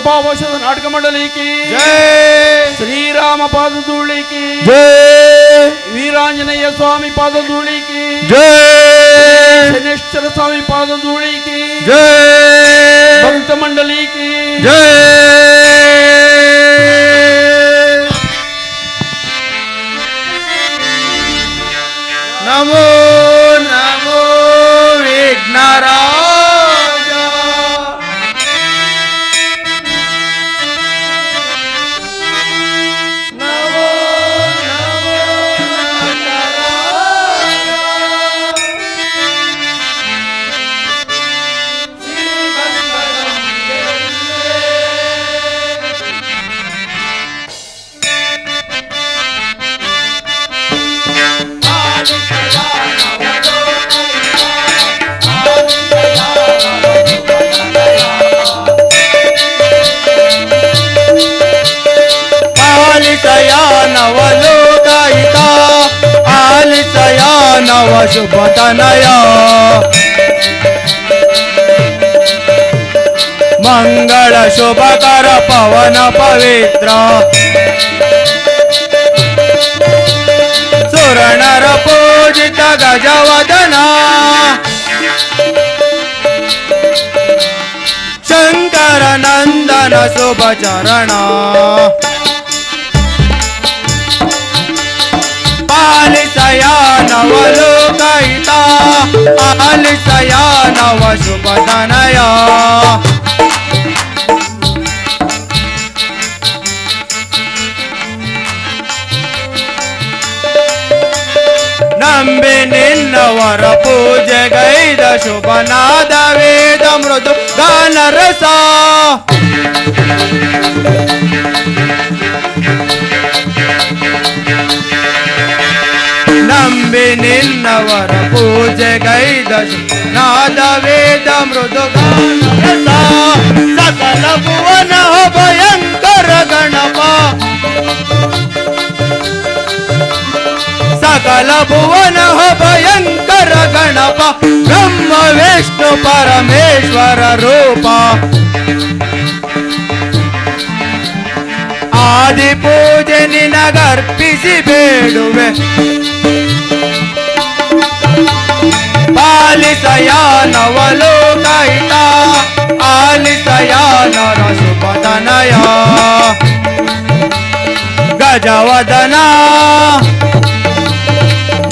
కృపావశద నాటక మండలికి జై, శ్రీరామ పాదధూళికి జై, వీరాంజనేయ స్వామి పాదధూళికి జై, శనేశ్వర స్వామి పాదధూళికి జై, భక్త మండలికి జై. నమో నమో విఘ్నరాజా. నమో నమో విఘ్నరాజా. ఆలితయా నవలోకహిత, ఆలితయా నవ శుభతనయా, మంగళ శుభకర పవన పవిత్ర, సురనర పూజిత గజవదన, శంకర నందన శుభచరణ, ఆలిసయా నవలోకహిత, ఆలిసయా నవ శుభధనయా, ನಂಬಿ ನಿನ್ನವರ ಪೂಜೆಗೈದ ಶುಭನಾದ ವೇದ ಮೃದು ಗಾನ ರಸ, ನಂಬಿ ನಿನ್ನವರ ಪೂಜೆಗೈದ ನಾದ ವೇದ ಮೃದು ಗಾನ ರಸ, ಸಕಲ ಭುವನ ಭಯಂಕರ ಗಣಪ, ಸಕಲ ಭುವನ ಭಯಂಕರ ಗಣಪ, ಬ್ರಹ್ಮ ವಿಷ್ಣು ಪರಮೇಶ್ವರ ರೂಪ, ಆದಿ ಪೂಜೆ ನಿನಗರ್ಪಿಸಿ ಬೇಡುವೆ, ಪಾಲಿಸಯ ನವಲೋಕಹಿತ, ಆಲಿಸಯ ನರ ಶುಭತನಯ, ಗಜವದನ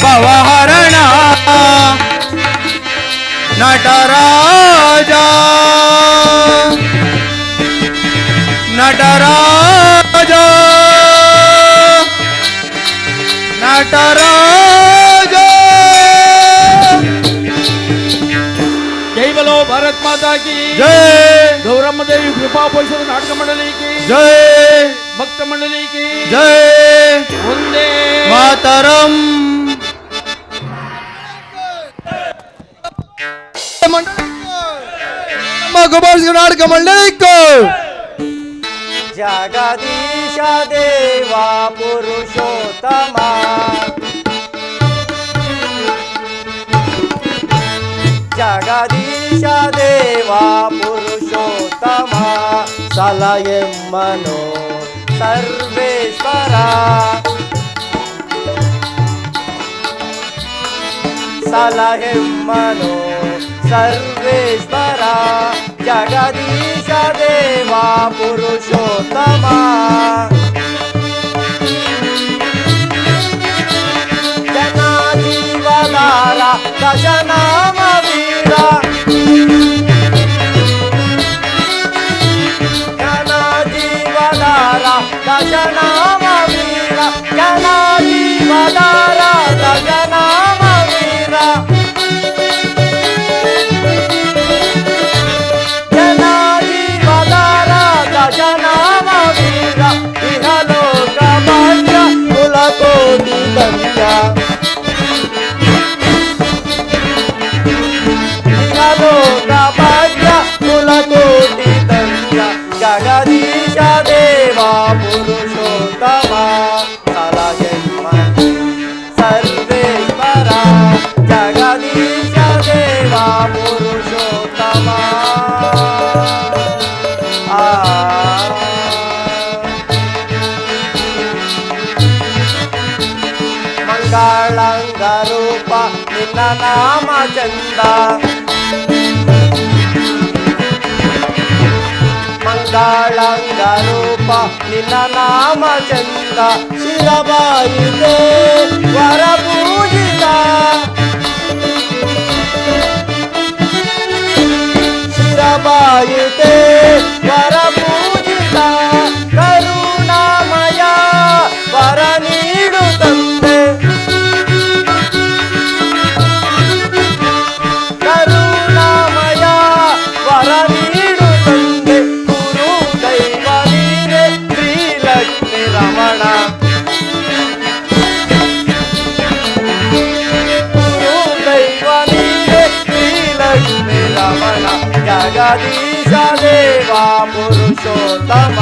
ಭವಹರಣ, ನಟರಾಜ ನಟರಾಜ ನಟರಾಜ. ಜೈ ಬಲೋ ಭಾರತ್ ಮಾತಾ ಕಿ ಜೈ, ಗೌರಮ್ಮ ದೇವಿ ಕೃಪಾಪೋಷದ ನಾಟಕ ಮಂಡಲಿకి ಜೈ, ಭಕ್ತ ಮಂಡಲಿకి ಜೈ, ಒಂದೇ ಮಾತರಂ. ನಾಟಕ ಮಂಡಳಿಗೂ ಜಗದೀಶ ದೇವ ಪುರುಷೋತ್ತಮ, ಜಗದೀಶ ದೇವ ಪುರುಷೋತ್ತಮ, ಸಲಯಮ್ಮನೋ ಸರ್ವೇಶ್ವರ, ಸಲಹೆಮ್ಮನೋ ಸರ್ವೇಶ್ವರ, ಜಗದೀಶ ದೇವ ಪುರುಷೋತ್ತಮ, ಜನ ಜೀವದಾರ ದಶನಾಮ ವೀರ, ಜನ ಜೀವದಾರ ದಶನಾಮ ವೀರ, ಜನ ಜೀವದಾರ ದಶನಾಮ ವೀರ, ಜನಾಮ ವೀರ, ಇಹಲೋಕ ಭಾಗ್ಯ ಕುಲಕೋಟಿ ಧನ್ಯ, ಇಹಲೋಕ ಭಾಗ್ಯ ಕುಲಕೋಟಿ ಧನ್ಯ, ಜಗದೀಶ ದೇವ ಪುರುಷೋತ್ತಮ, ಸಲಹೆಮ್ಮನೋ ಸರ್ವೇಶ್ವರ, ಜಗದೀಶ ದೇವ ಪುರುಷೋತ್ತಮ. ನಾಮ ಚಂದ ಮಂಗಳಂಗ ರೂಪ ನಿನ್ನ ನಾಮ ಚಂದ ಶಿರಬಾಯಿದೆ ವರ ಪೂಜಿತ ಶಿರಬಾಯಿದೆ ವರ ಪೂಜಿತ ಕರುಣಾಮಯ ವರ ನೀಡು ತಂದೆ ಕರುಣಾಮಯ ವರ ನೀಡು ತಂದೆ ಗುರು ದೈವ ನೀನೆ ಶ್ರೀಲಕ್ಷ್ಮಿ ರಮಣ ಗುರು ದೈವ ನೀನೆ ಶ್ರೀಲಕ್ಷ್ಮಿ ರಮಣ ಜಗದೀಶ ದೇವ ಪುರುಷೋತ್ತಮ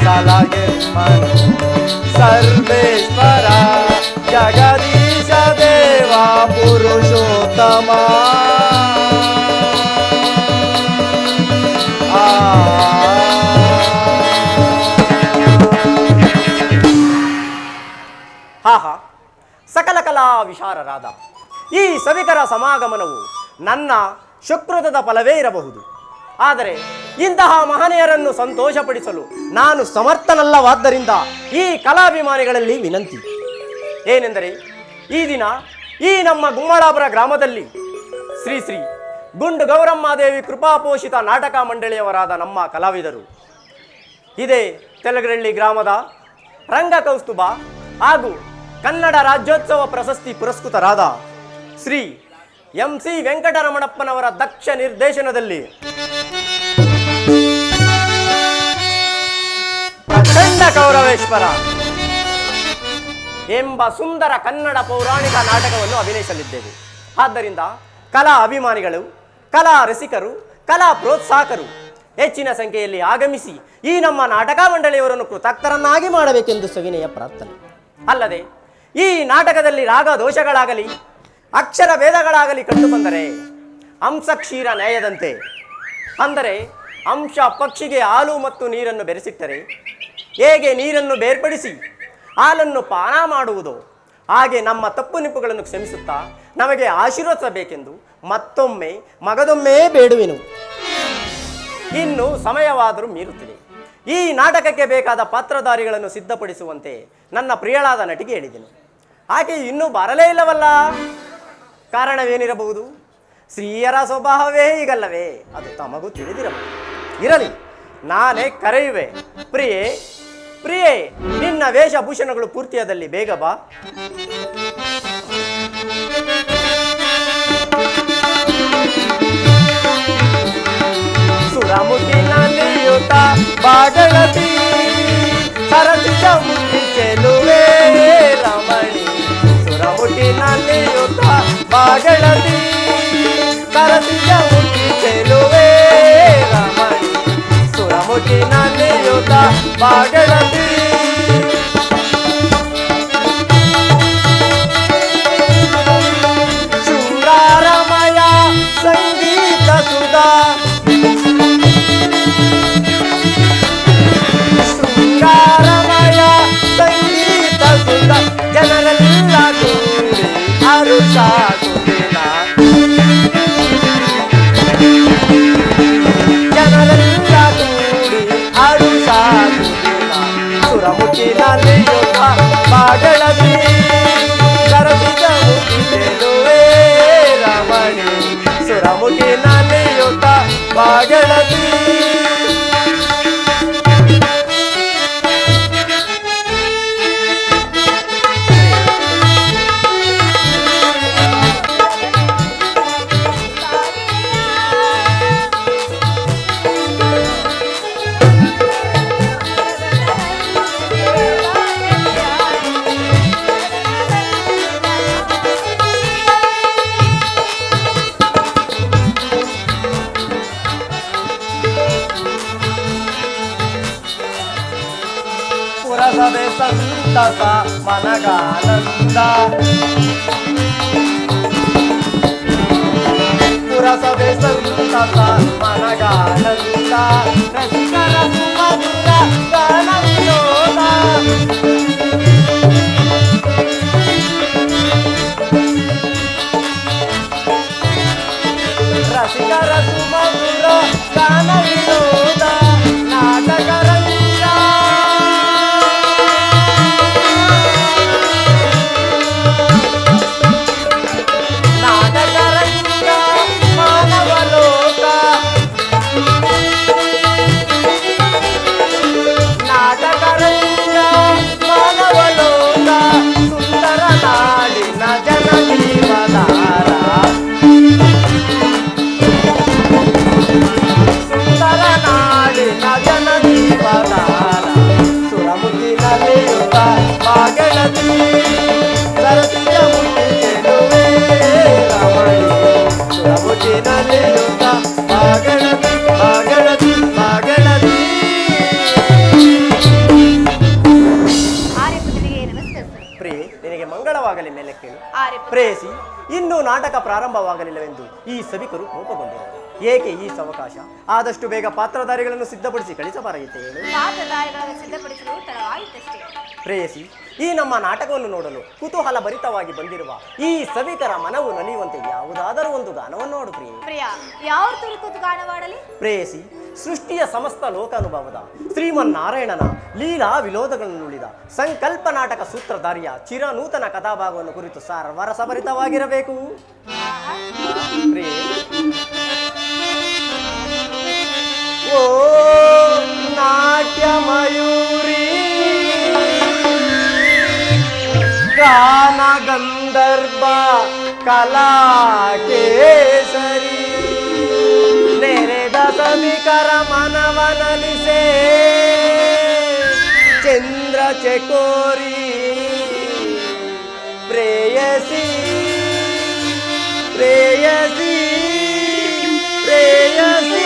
ಸಲಗೆಮ್ಮನು ಸರ್ವೇಶ್ವರ ಜಗದೀಶ ದೇವ ಪುರುಷೋತ್ತಮ ಆಹಾ ಸಕಲ ಕಲಾ ವಿಶಾರರಾದ ಈ ಸಭಿಕರ ಸಮಾಗಮನವು ನನ್ನ ಸುಕೃತದ ಫಲವೇ ಇರಬಹುದು. ಆದರೆ ಇಂತಹ ಮಹನೀಯರನ್ನು ಸಂತೋಷಪಡಿಸಲು ನಾನು ಸಮರ್ಥನಲ್ಲವಾದ್ದರಿಂದ ಈ ಕಲಾಭಿಮಾನಿಗಳಲ್ಲಿ ವಿನಂತಿ ಏನೆಂದರೆ, ಈ ದಿನ ಈ ನಮ್ಮ ಗುಮ್ಮಳಾಪುರ ಗ್ರಾಮದಲ್ಲಿ ಶ್ರೀ ಶ್ರೀ ಗುಂಡು ಗೌರಮ್ಮಾದೇವಿ ಕೃಪಾಪೋಷಿತ ನಾಟಕ ಮಂಡಳಿಯವರಾದ ನಮ್ಮ ಕಲಾವಿದರು ಇದೇ ತೆಲಗರಳ್ಳಿ ಗ್ರಾಮದ ರಂಗಕೌಸ್ತುಭ ಹಾಗೂ ಕನ್ನಡ ರಾಜ್ಯೋತ್ಸವ ಪ್ರಶಸ್ತಿ ಪುರಸ್ಕೃತರಾದ ಶ್ರೀ MC ವೆಂಕಟರಮಣಪ್ಪನವರ ದಕ್ಷ ನಿರ್ದೇಶನದಲ್ಲಿ ಪ್ರಚಂಡ ಕೌರವೇಶ್ವರ ಎಂಬ ಸುಂದರ ಕನ್ನಡ ಪೌರಾಣಿಕ ನಾಟಕವನ್ನು ಅಭಿನಯಿಸಲಿದ್ದೇವೆ. ಆದ್ದರಿಂದ ಕಲಾ ಅಭಿಮಾನಿಗಳು, ಕಲಾ ರಸಿಕರು, ಕಲಾ ಪ್ರೋತ್ಸಾಹಕರು ಹೆಚ್ಚಿನ ಸಂಖ್ಯೆಯಲ್ಲಿ ಆಗಮಿಸಿ ಈ ನಮ್ಮ ನಾಟಕ ಮಂಡಳಿಯವರನ್ನು ಕೃತಜ್ಞರನ್ನಾಗಿ ಮಾಡಬೇಕೆಂದು ಸವಿನಯ ಪ್ರಾರ್ಥನೆ. ಅಲ್ಲದೆ ಈ ನಾಟಕದಲ್ಲಿ ರಾಗ ದೋಷಗಳಾಗಲಿ ಅಕ್ಷರ ಭೇದಗಳಾಗಲಿ ಕಂಡುಬಂದರೆ ಅಂಶ ಕ್ಷೀರ ನ್ಯಾಯದಂತೆ, ಅಂದರೆ ಅಂಶ ಪಕ್ಷಿಗೆ ಹಾಲು ಮತ್ತು ನೀರನ್ನು ಬೆರೆಸಿಟ್ಟರೆ ಹೇಗೆ ನೀರನ್ನು ಬೇರ್ಪಡಿಸಿ ಹಾಲನ್ನು ಪಾನ ಮಾಡುವುದೋ ಹಾಗೆ ನಮ್ಮ ತಪ್ಪು ನಿಪ್ಪುಗಳನ್ನು ಕ್ಷಮಿಸುತ್ತಾ ನಮಗೆ ಆಶೀರ್ವದಿಸಬೇಕೆಂದು ಮತ್ತೊಮ್ಮೆ ಮಗದೊಮ್ಮೆ ಬೇಡುವೆನು. ಇನ್ನು ಸಮಯವಾದರೂ ಮೀರುತ್ತಿದೆ. ಈ ನಾಟಕಕ್ಕೆ ಬೇಕಾದ ಪಾತ್ರಧಾರಿಗಳನ್ನು ಸಿದ್ಧಪಡಿಸುವಂತೆ ನನ್ನ ಪ್ರಿಯಳಾದ ನಟಿಗೆ ಹೇಳಿದೆನು. ಆಕೆ ಇನ್ನೂ ಬರಲೇ ಇಲ್ಲವಲ್ಲ, ಕಾರಣವೇನಿರಬಹುದು? ಸ್ತ್ರೀಯರ ಸ್ವಭಾವವೇ ಹೀಗಲ್ಲವೇ? ಅದು ತಮಗೂ ತಿಳಿದಿರಬಹುದು. ಇರಲಿ, ನಾನೇ ಕರೆಯುವೆ. ಪ್ರಿಯೆ ಪ್ರಿಯೆ, ನಿನ್ನ ವೇಷಭೂಷಣಗಳು ಪೂರ್ತಿಯಾದಲ್ಲಿ ಬೇಗ ಬಾ. ಸುರಮುಖಿನಲ್ಲಿಯುತ ಬಾಗಳತಿ ಸರಸಿಜ ಮುಖಿ ಚೆಲುವೆ ರಮಣಿ. ಸುರಮುಖಿನಲ್ಲಿಯುತ ಬಾಗಳತಿ ಸರಸಿಜ ಮುಖಿ ಚೆಲುವೆ ರಮಣಿ. ಸುರಮುಖಿನಲ್ಲಿಯುತ ಬಾಗಳತಿ ಶೃಂಗಾರಮಯ ಸಂಗೀತ ಸುಧಾ ಶೃಂಗಾರಮಯ ಸಂಗೀತ ಸುಧ ಜನರೆಲ್ಲ ಕೂಡಿ ಅರುಷಾಗುದಿನ ಜನರೆಲ್ಲ ಕೂಡಿ ಅರುಷಾಗುದಿನ. ಸುರಮುಖಿನಲ್ಲಿ ಯುದ್ಧ ಬಾಗಳತಿ ಸರಸಿಜ ಮುಖಿ ಚೆಲುವೆ ರಮಣಿ. ಸುರಮುಖಿನಲ್ಲಿ ಯುದ್ಧ ಬಾಗಳತಿ ಪುರಸಭೆ ಸಂತಸ ಮನಗಾನಂದ. ಪುರಸಭೆ ಸಂತಸ ಮನಗಾನಂದ ರಸಿಕರ ಸುಮಧುರ ಗಾನ ವಿನೋದ. ರಸಿಕರ ಸುಮಧುರ ಗಾನ ವಿನೋದ ನಾಟಕ ರಂಗ ನಾಟಕ ರಂಗ ಮಾನವ ಲೋಕ ನಾಟಕ ರಂಗ ಮಾನವ ಲೋಕ ಸುಂದರ ನಾಡಿನ ಜನ ಜೀವಧಾರ ಸುಂದರ ನಾಡಿನ ಜನ ಜೀವಧಾರ ಸುರಮುಖಿನಲ್ಲಿಯುತ ಬಾಗೆಳತಿ ಸರಸಿಯ ಮುಖಿ ಚೆಲುವೆ ರಮಣಿ ಸುರಮುಖಿನಲ್ಲಿಯುತ ಬಾಗೆಳತಿ ಬಾಗೆಳತಿ ಬಾಗೆಳತಿ. ಆರ್ಯಪುತ್ರಿಗೆ ನಮಸ್ಕಾರ ಸರ್. ಪ್ರಿಯೆ ನಿನಗೆ ಮಂಗಳವಾಗಲಿ ಮೇಲೆ ಕೇಳು. ಆರ್ಯಪುತ್ರ ಪ್ರೇಯಸಿ ಇನ್ನೂ ನಾಟಕ ಪ್ರಾರಂಭವಾಗಲಿಲ್ಲವೆಂದು ಈ ಸಭಿಕರು ಕೋಪಗೊಂಡಿರುವರು. ಏಕೆ ಈ ಅವಕಾಶ? ಆದಷ್ಟು ಬೇಗ ಪಾತ್ರಧಾರಿಗಳನ್ನು ಸಿದ್ಧಪಡಿಸಿ ಕಳಿಸಬಾರಗಿತ್ತೆ ಹೇಳು. ಪಾತ್ರಧಾರಿಗಳನ್ನು ಸಿದ್ಧಪಡಿಸಲು ತಡವಾಯಿತಷ್ಟೇ. ಪ್ರೇಯಸಿ ಈ ನಮ್ಮ ನಾಟಕವನ್ನು ನೋಡಲು ಕುತೂಹಲ ಭರಿತವಾಗಿ ಬಂದಿರುವ ಈ ಸಭಿಕರ ಮನವು ನಲಿಯುವಂತೆ ಯಾವುದಾದರೂ ಒಂದು ಗಾನವನ್ನು ನೋಡು ಪ್ರಿಯೆ. ಪ್ರಿಯ ಯಾವ ತುರುಕುತು ಗಾನವಾಡಲಿ? ಪ್ರೇಯಸಿ ಸೃಷ್ಟಿಯ ಸಮಸ್ತ ಲೋಕಾನುಭವದ ಶ್ರೀಮನ್ನಾರಾಯಣನ ಲೀಲಾ ವಿಲೋದಗಳನ್ನು ನುಡಿದ ಸಂಕಲ್ಪ ನಾಟಕ ಸೂತ್ರಧಾರಿಯ ಚಿರನೂತನ ಕಥಾಭಾಗವನ್ನು ಕುರಿತು ಸಾರವರಸಭರಿತವಾಗಿರಬೇಕು. ಪ್ರಿಯೆ ಓ ನಾಟ್ಯ ಮಯೂರಿ ಗಾನ ಗಂಧರ್ವ ಕಲಾ ಕೇಸರಿ ನೆರೆದ ಸಭಿಕರ ಮನವನಲಿಸೆ ಚಂದ್ರ ಚಕೋರಿ ಪ್ರೇಯಸಿ ಪ್ರೇಯಸಿ ಪ್ರೇಯಸಿ.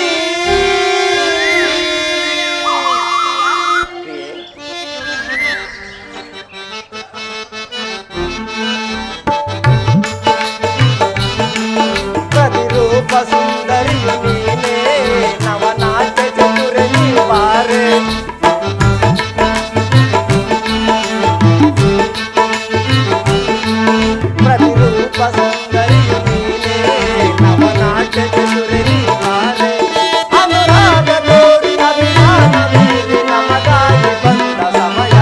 ಪ್ರತಿರೂಪ ಸುಂದರಿಯು ನೀನೇ ನವನಾಟ್ಯ ಚತುರ ಬಾರೆ ಪ್ರತಿರೂಪ ಸುಂದರಿಯು ನೀನೇ ನವನಾಟ್ಯ ಚತುರ ಬಾರೆ ಅನುರಾಗ ತೋರಿ ಅಭಿಮಾನ ಬೀರಿ ನಮಗಾಗಿ ಬಂದ ಸಮಯ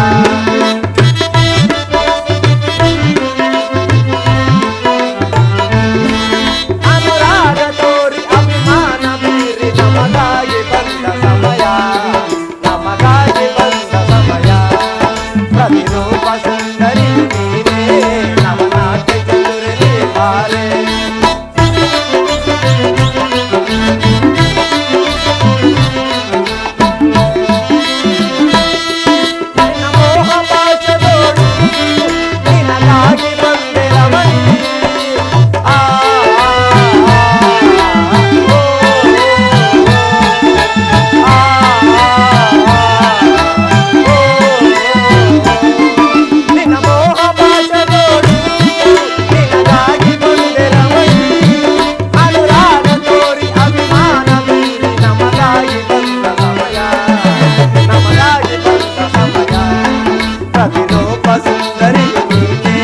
ಅನುರಾಗ ತೋರಿ ಅಭಿಮಾನ ಬೀರಿ ನಮಗಾಗಿ ಬಂದ ಸಮಯ ನಮಗಾಗಿ ಬಂದ ಸಮಯ ಪ್ರತಿರೂಪ ಸುಂದರಿ ನೀನೇ ನವನಾಟ್ಯ ಚತುರಲಿ ಬಾರೆ ನಿನ್ನ ಮೋಹ ಪಾಶದೋಡು ನಿನಗಾಗಿ ಬಂದೆ ರಮಣಿ ಆ ನಿನ್ನ ಮೋಹ ಪಾಶದೋಡು ನಿನಗಾಗಿ ಬಂದೆ ರಮಣಿ ಅನುರಾಗ ತೋರಿ ಅಭಿಮಾನ ಬೀರಿ ನಮಗಾಗಿ ಬಂದ ಸಮಯ ನಮಗಾಗಿ ಬಂದ ಸಮಯ ಪ್ರತಿರೂಪ ಸುಂದರಿಯು ನೀನೇ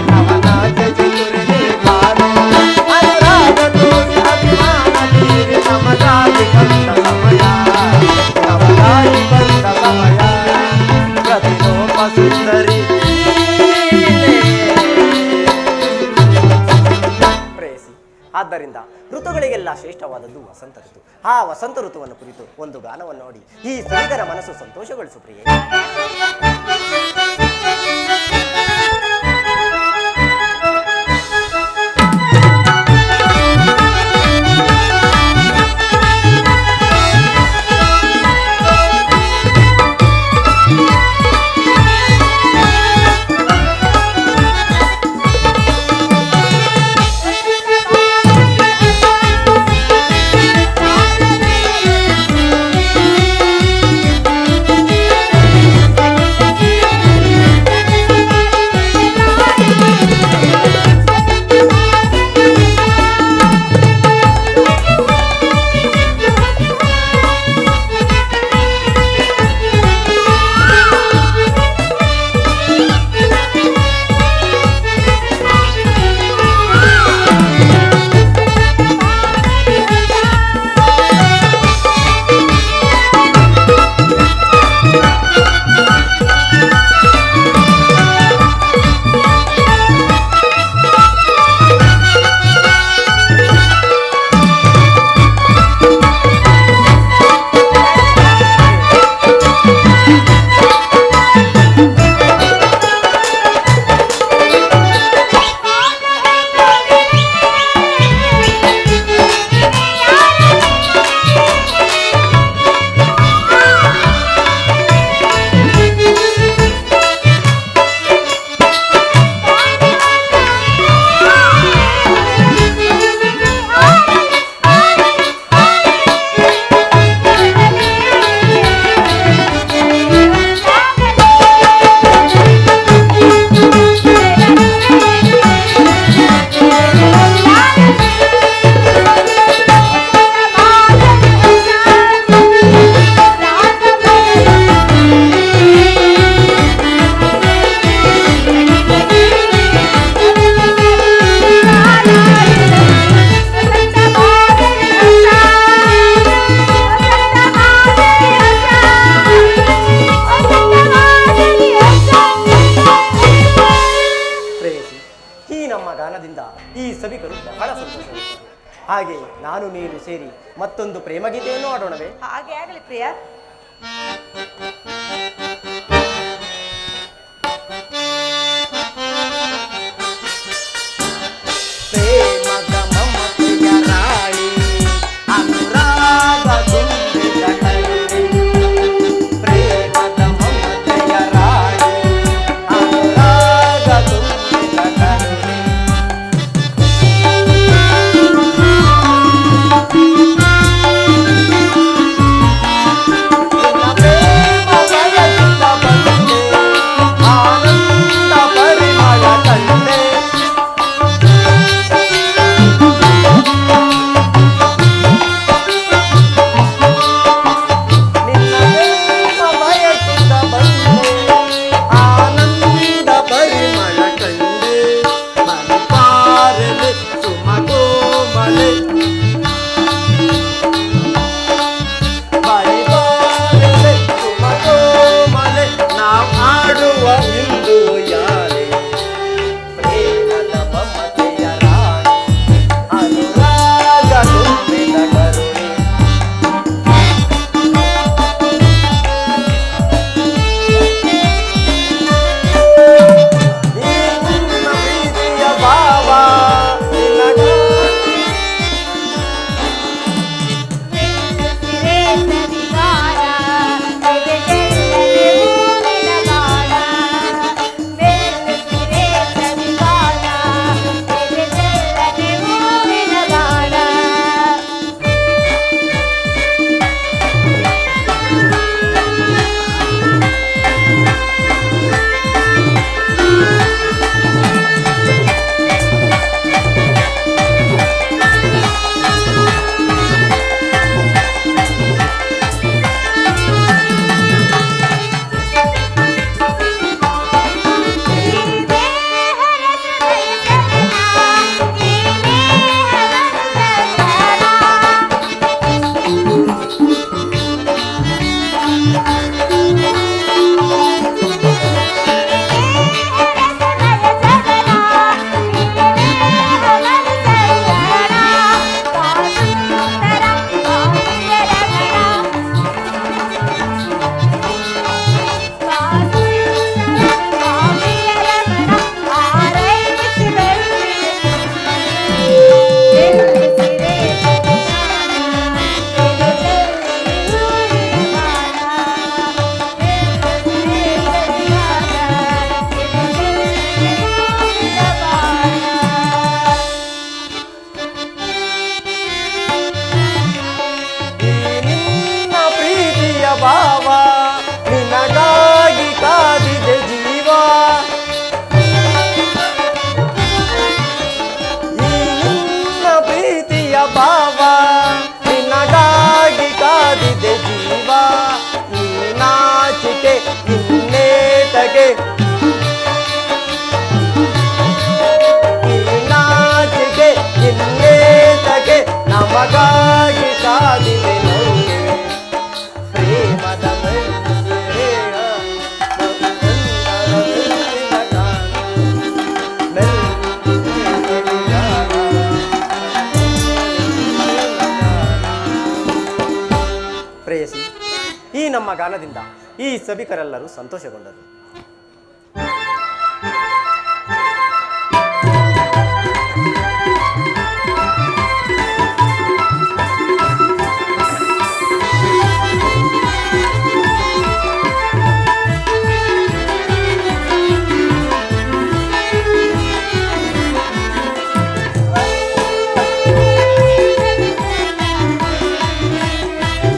ನವನಾಟ್ಯ ಚತುರಲಿ ಬಾರೆ ಅನುರಾಗ ತೋರಿ ಅಭಿಮಾನ ಬೀರಿ ನಮಗಾಗಿ ಬಂದ ಸಮಯ ನಮಗಾಗಿ ಬಂದ ಸಮಯ ಪ್ರತಿರೂಪ ಸುಂದರಿ ಪ್ರೇಯಸಿ. ಆದ್ದರಿಂದ ಋತುಗಳಿಗೆಲ್ಲ ಶ್ರೇಷ್ಠವಾದದ್ದು ವಸಂತ ಋತು. ಆ ವಸಂತ ಋತುವನ್ನು ಕುರಿತು ಒಂದು ಗಾನವನ್ನು ನೋಡಿ ಈ ಸಭಿಕರ ಮನಸ್ಸು ಸಂತೋಷಗೊಳಿಸು ಪ್ರಿಯೆ. Thank you. ಹಾಗೆ ನಾನು ನೀನು ಸೇರಿ ಮತ್ತೊಂದು ಪ್ರೇಮಗೀತೆಯನ್ನು ಆಡೋಣವೇ? ಹಾಗೆ ಆಗಲಿ ಪ್ರಿಯ. ಪ್ರೇಮದ ಮಮತೆಯ ರಾಣಿ ಅನುರಾಗ ತುಂಬಿದ ಕರುಣೆ. ಪ್ರೇಮದ ಮಮತೆಯ ರಾಣಿ ಅನುರಾಗ ತುಂಬಿದ ಕರುಣೆ. ನಿನ್ನ ಪ್ರೇಮ ಬಯಸಿದ ಬಂದೆ, ಆನಂದ ಪರಿಮಳ ಕಂಡೆ. ನಿನ್ನ ಪ್ರೇಮ ಬಯಸಿದ ಬಂದೆ, ಆನಂದ ಪರಿಮಳ ಕಂಡೆ. ಮನಪಾರಲೆ ಸುಮಕೋಮಲೆ, ಪರಿಪಾರಲೆ ಸುಮಕೋಮಲೆ, ನಾವು ಆಡುವ ಇಂದು ಯಾಲೆ. ಪ್ರೇಮದ ಮಮತೆಯ ರಾಣಿ ಅನುರಾಗ ತುಂಬಿದ ಕರುಣೆ. ಈ ನಿನ್ನ ಪ್ರೀತಿಯ ಭಾವ ನಿನಗಾಗಿ ಭಾವ ನಿನಗಾಗಿ ಕಾದಿದೆ ಜೀವ. ಈ ನಿನ್ನ ಪ್ರೀತಿಯ ಭಾವ ನಿನಗಾಗಿ ಕಾದಿದೆ ಜೀವ. ಈ ನಾಚಿಕೆ ಇನ್ನೇತಗೆ, ಈ ನಾಚಿಕೆ ಇನ್ನೇತಗೆ, ನಮಗಾಗಿ ಕಾದಿದೆ ನೌಕೆ. ಪ್ರೇಮದ ಮೆಲ್ಲೆಯ ಮೆಲ್ಲಿನ ಕಾಣ, ಮೆಲ್ಲಿನ ಕಾಣ. ಪ್ರೇಯಸಿ, ಈ ನಮ್ಮ ಗಾನದಿಂದ ಈ ಸಭಿಕರೆಲ್ಲರೂ ಸಂತೋಷಗೊಂಡರು.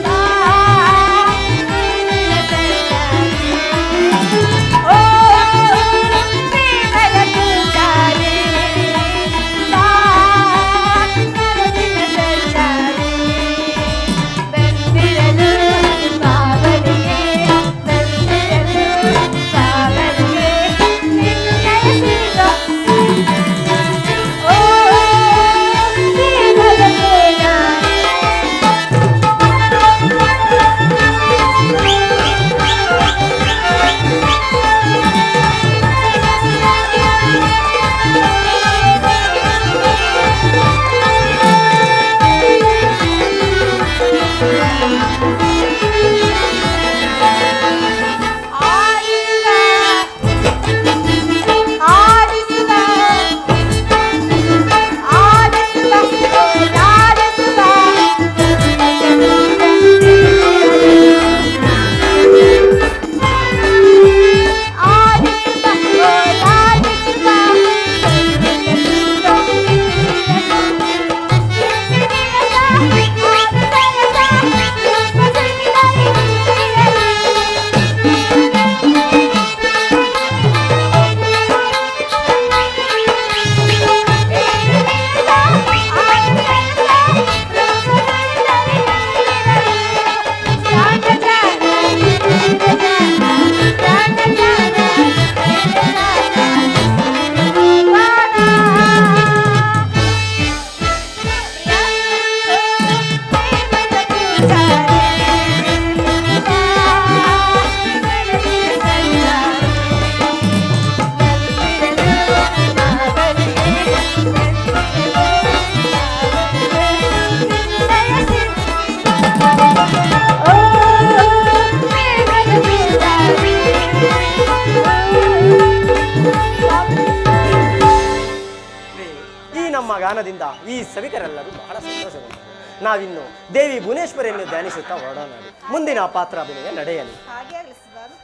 ಆ ಈ ನಮ್ಮ ಗಾನದಿಂದ ಈ ಸಭಿಕರೆಲ್ಲರೂ ಬಹಳ ಸಂತೋಷಗೊಂಡರು. ನಾವಿನ್ನು ದೇವಿ ಭುವನೇಶ್ವರಿಯನ್ನು ಧ್ಯಾನಿಸುತ್ತಾ ಹೊರಡೋಣ. ಮುಂದಿನ ಪಾತ್ರಾಭಿನಯ ನಡೆಯಲಿ. ಹಾಗೆ ಆಗಲಿ ಸ್ವಾಮಿ.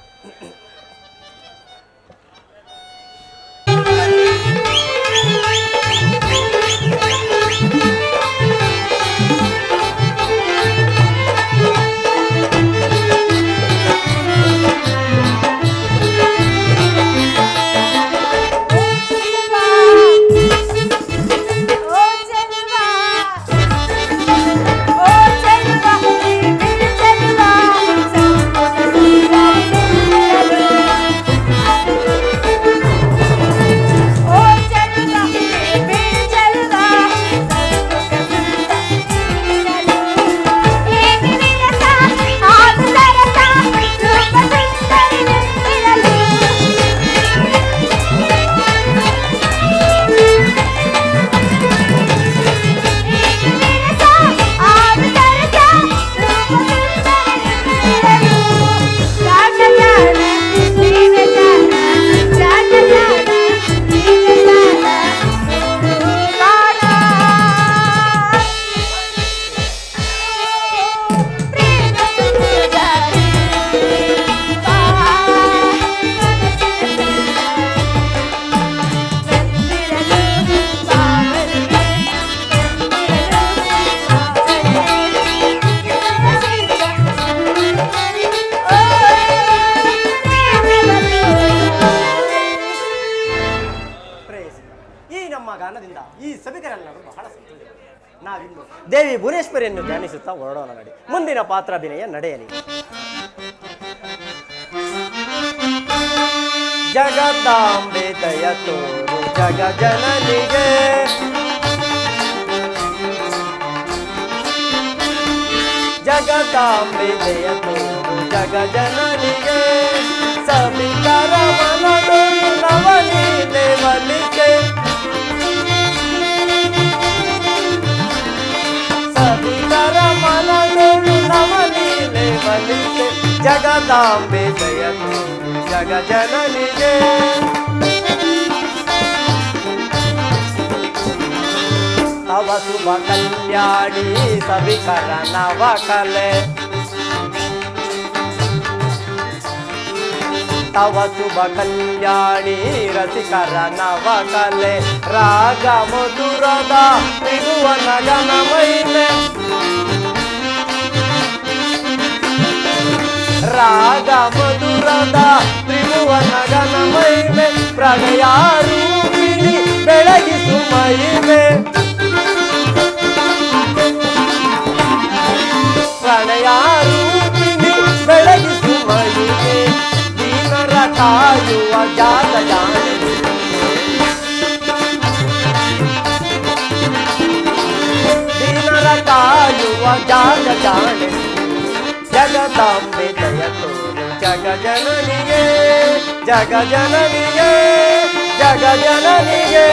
ಈ ಸಭಿಕರೆಲ್ಲರೂ ಬಹಳ ಸಂತೋಷ. ನಾವಿನ್ನು ದೇವಿ ಭುವನೇಶ್ವರಿಯನ್ನು ಧ್ಯಾನಿಸುತ್ತಾ ಹೊರಡೋಣ. ನಡಿ ಮುಂದಿನ ಪಾತ್ರಾಭಿನಯ ನಡೆಯಲಿ. ಜಗದಾಂಬೆ ದಯ ತೋರು ಜಗ ಜನನಿಗೆ, ಜಗದಾಂಬೆ ದಯ ತೋರು ಜಗ ಜನನಿಗೆ, ಸಭಿಕರ ಮನದು ನವನೀಲೆ ವಲಿಕೆ, ಸಭಿಕರ ಮನದು ನವನೀಲೆ ವಲಿಕೆ, ಜಗದಾಂಬೆ ದಯ ತೋರು ಜಗ ಜನನಿಗೆ. ತವ ಶುಭ ಕಲ್ಯಾಣಿ ಸಭಿಕರ ನವಕಲೆ, ತವ ಶುಭ ಕಲ್ಯಾಣಿ ರಸಿಕರ ನವಕಲೆ, ರಾಗ ಮಧುರದ ತ್ರಿಭುವನ ಗನ ಮಹಿಮೆ, ರಾಗ ಮಧುರದ ತ್ರಿಭುವನ ಗನ ಮಹಿಮೆ, ಪ್ರಣಯ ರೂಪಿಣಿ ಬೆಳಗಿಸು ಮಹಿಮೆ, ಪ್ರಣಯ ರೂಪಿಣಿ ಬೆಳಗಿಸು ಮಹಿಮೆ, ದೀನರ ಕಾಯುವ ಜಾತ ಜಾಣೆ, ದೀನರ ಕಾಯುವ ಜಾತ ಜಾಣೆ, ಜಗದಾಂಬೆ ದಯ ತೋರು ಜಗ ಜನನಿಗೆ, ಜಗ ಜನನಿಗೆ, ಜಗ ಜನನಿಗೆ.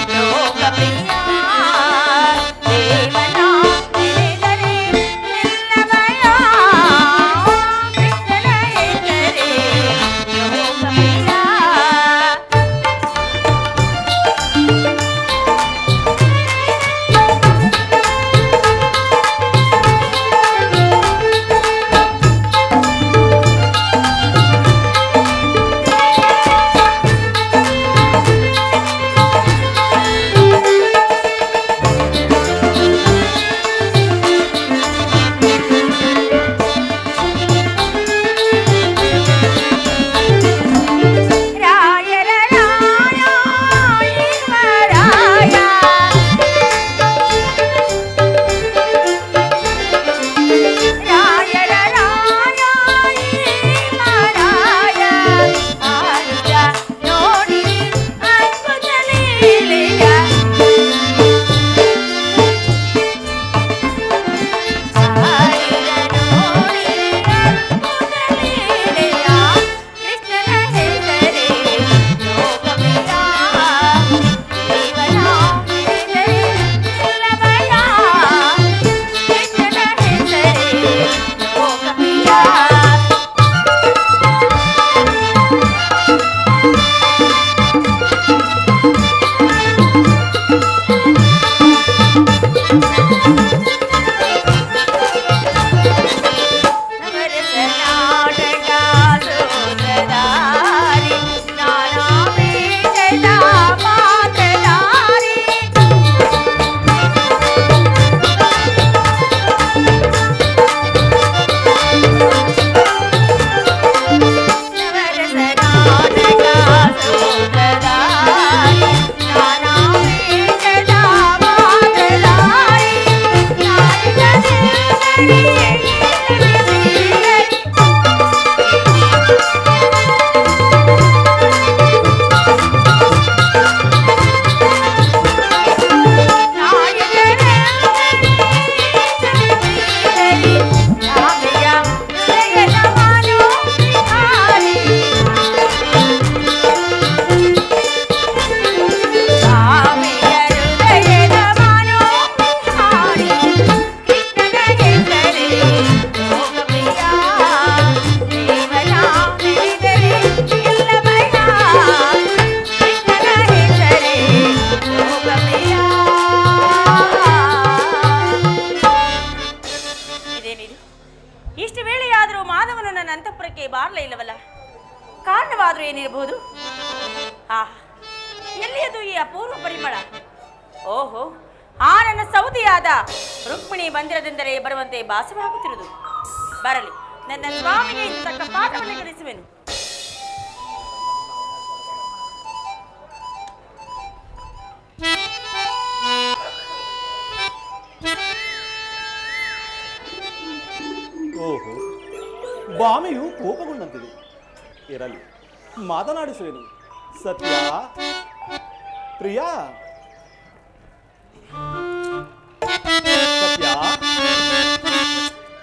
Loka ಇಷ್ಟು ವೇಳೆಯಾದರೂ ಮಾಧವನು ನನ್ನ ಅಂತಃಪುರಕ್ಕೆ ಬಾರಲೇ ಇಲ್ಲವಲ್ಲ? ಕಾರಣವಾದರೂ ಏನಿರಬಹುದು? ಎಲ್ಲಿಯದು ಈ ಅಪೂರ್ವ ಪರಿಮಳ? ಓಹೋ, ಆ ನನ್ನ ಸೌದಿಯಾದ ರುಕ್ಮಿಣಿ ಮಂದಿರದಿಂದಲೇ ಬರುವಂತೆ ಭಾಸವಾಗುತ್ತಿರುವುದು. ಬರಲಿ, ನನ್ನ ಸ್ವಾಮಿಗೆ ಇದು ತಕ್ಕ ಪಾಠವನ್ನು ಕಲಿಸುವೆನು. ಓಹೋ, ಬಾಮೆಯು ಕೋಪಗೊಂಡಂತಿದೆ. ಇರಲಿ, ಮಾತನಾಡಿಸುವೆನು. ಸತ್ಯ, ಪ್ರಿಯ, ಸತ್ಯ,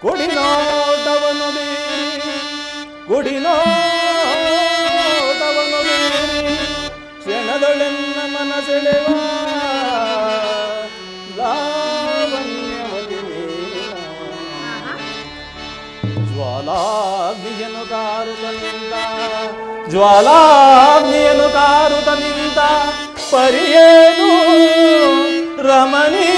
ಕೊಡಿನೋಟವನು ಬೀರಿ, ಕೊಡಿನೋಟವನು ಬೀರಿ, ಕ್ಷಣದೊಳೆನ್ನ ಮನಸೆಳೆವ ಲಾವಣ್ಯವತಿ ಜ್ವಾಲಾಗ್ನಿಯನ್ನು ಕಾರುತ್ತ ನಿಂತ, ಜ್ವಾಲಾಗ್ನಿಯನ್ನು ಕಾರುತ್ತ ನಿಂತ ಪರಿಯೇನು ರಮಣೀ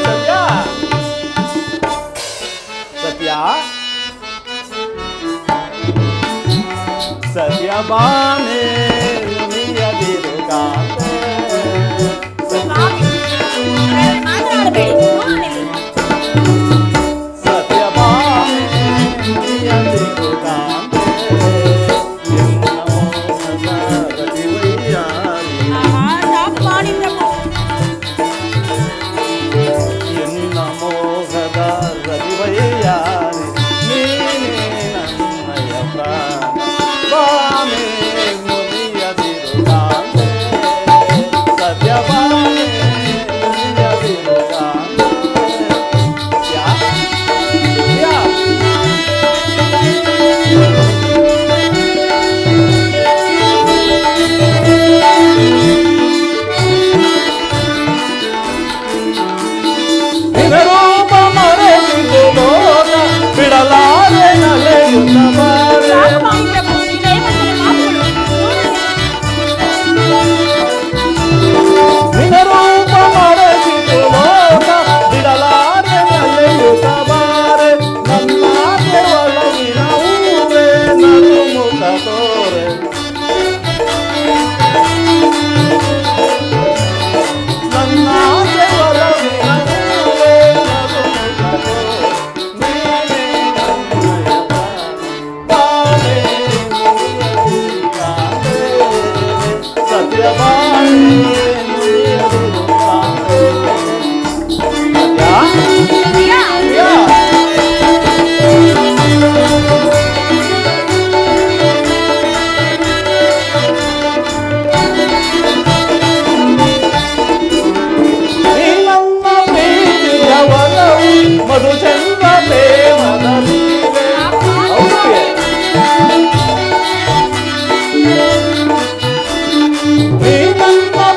ಸತ್ಯ, ಸತ್ಯ, ಸತ್ಯಭಾಮೆ ಮುನಿಯದಿರು ಕಾಂತೆ.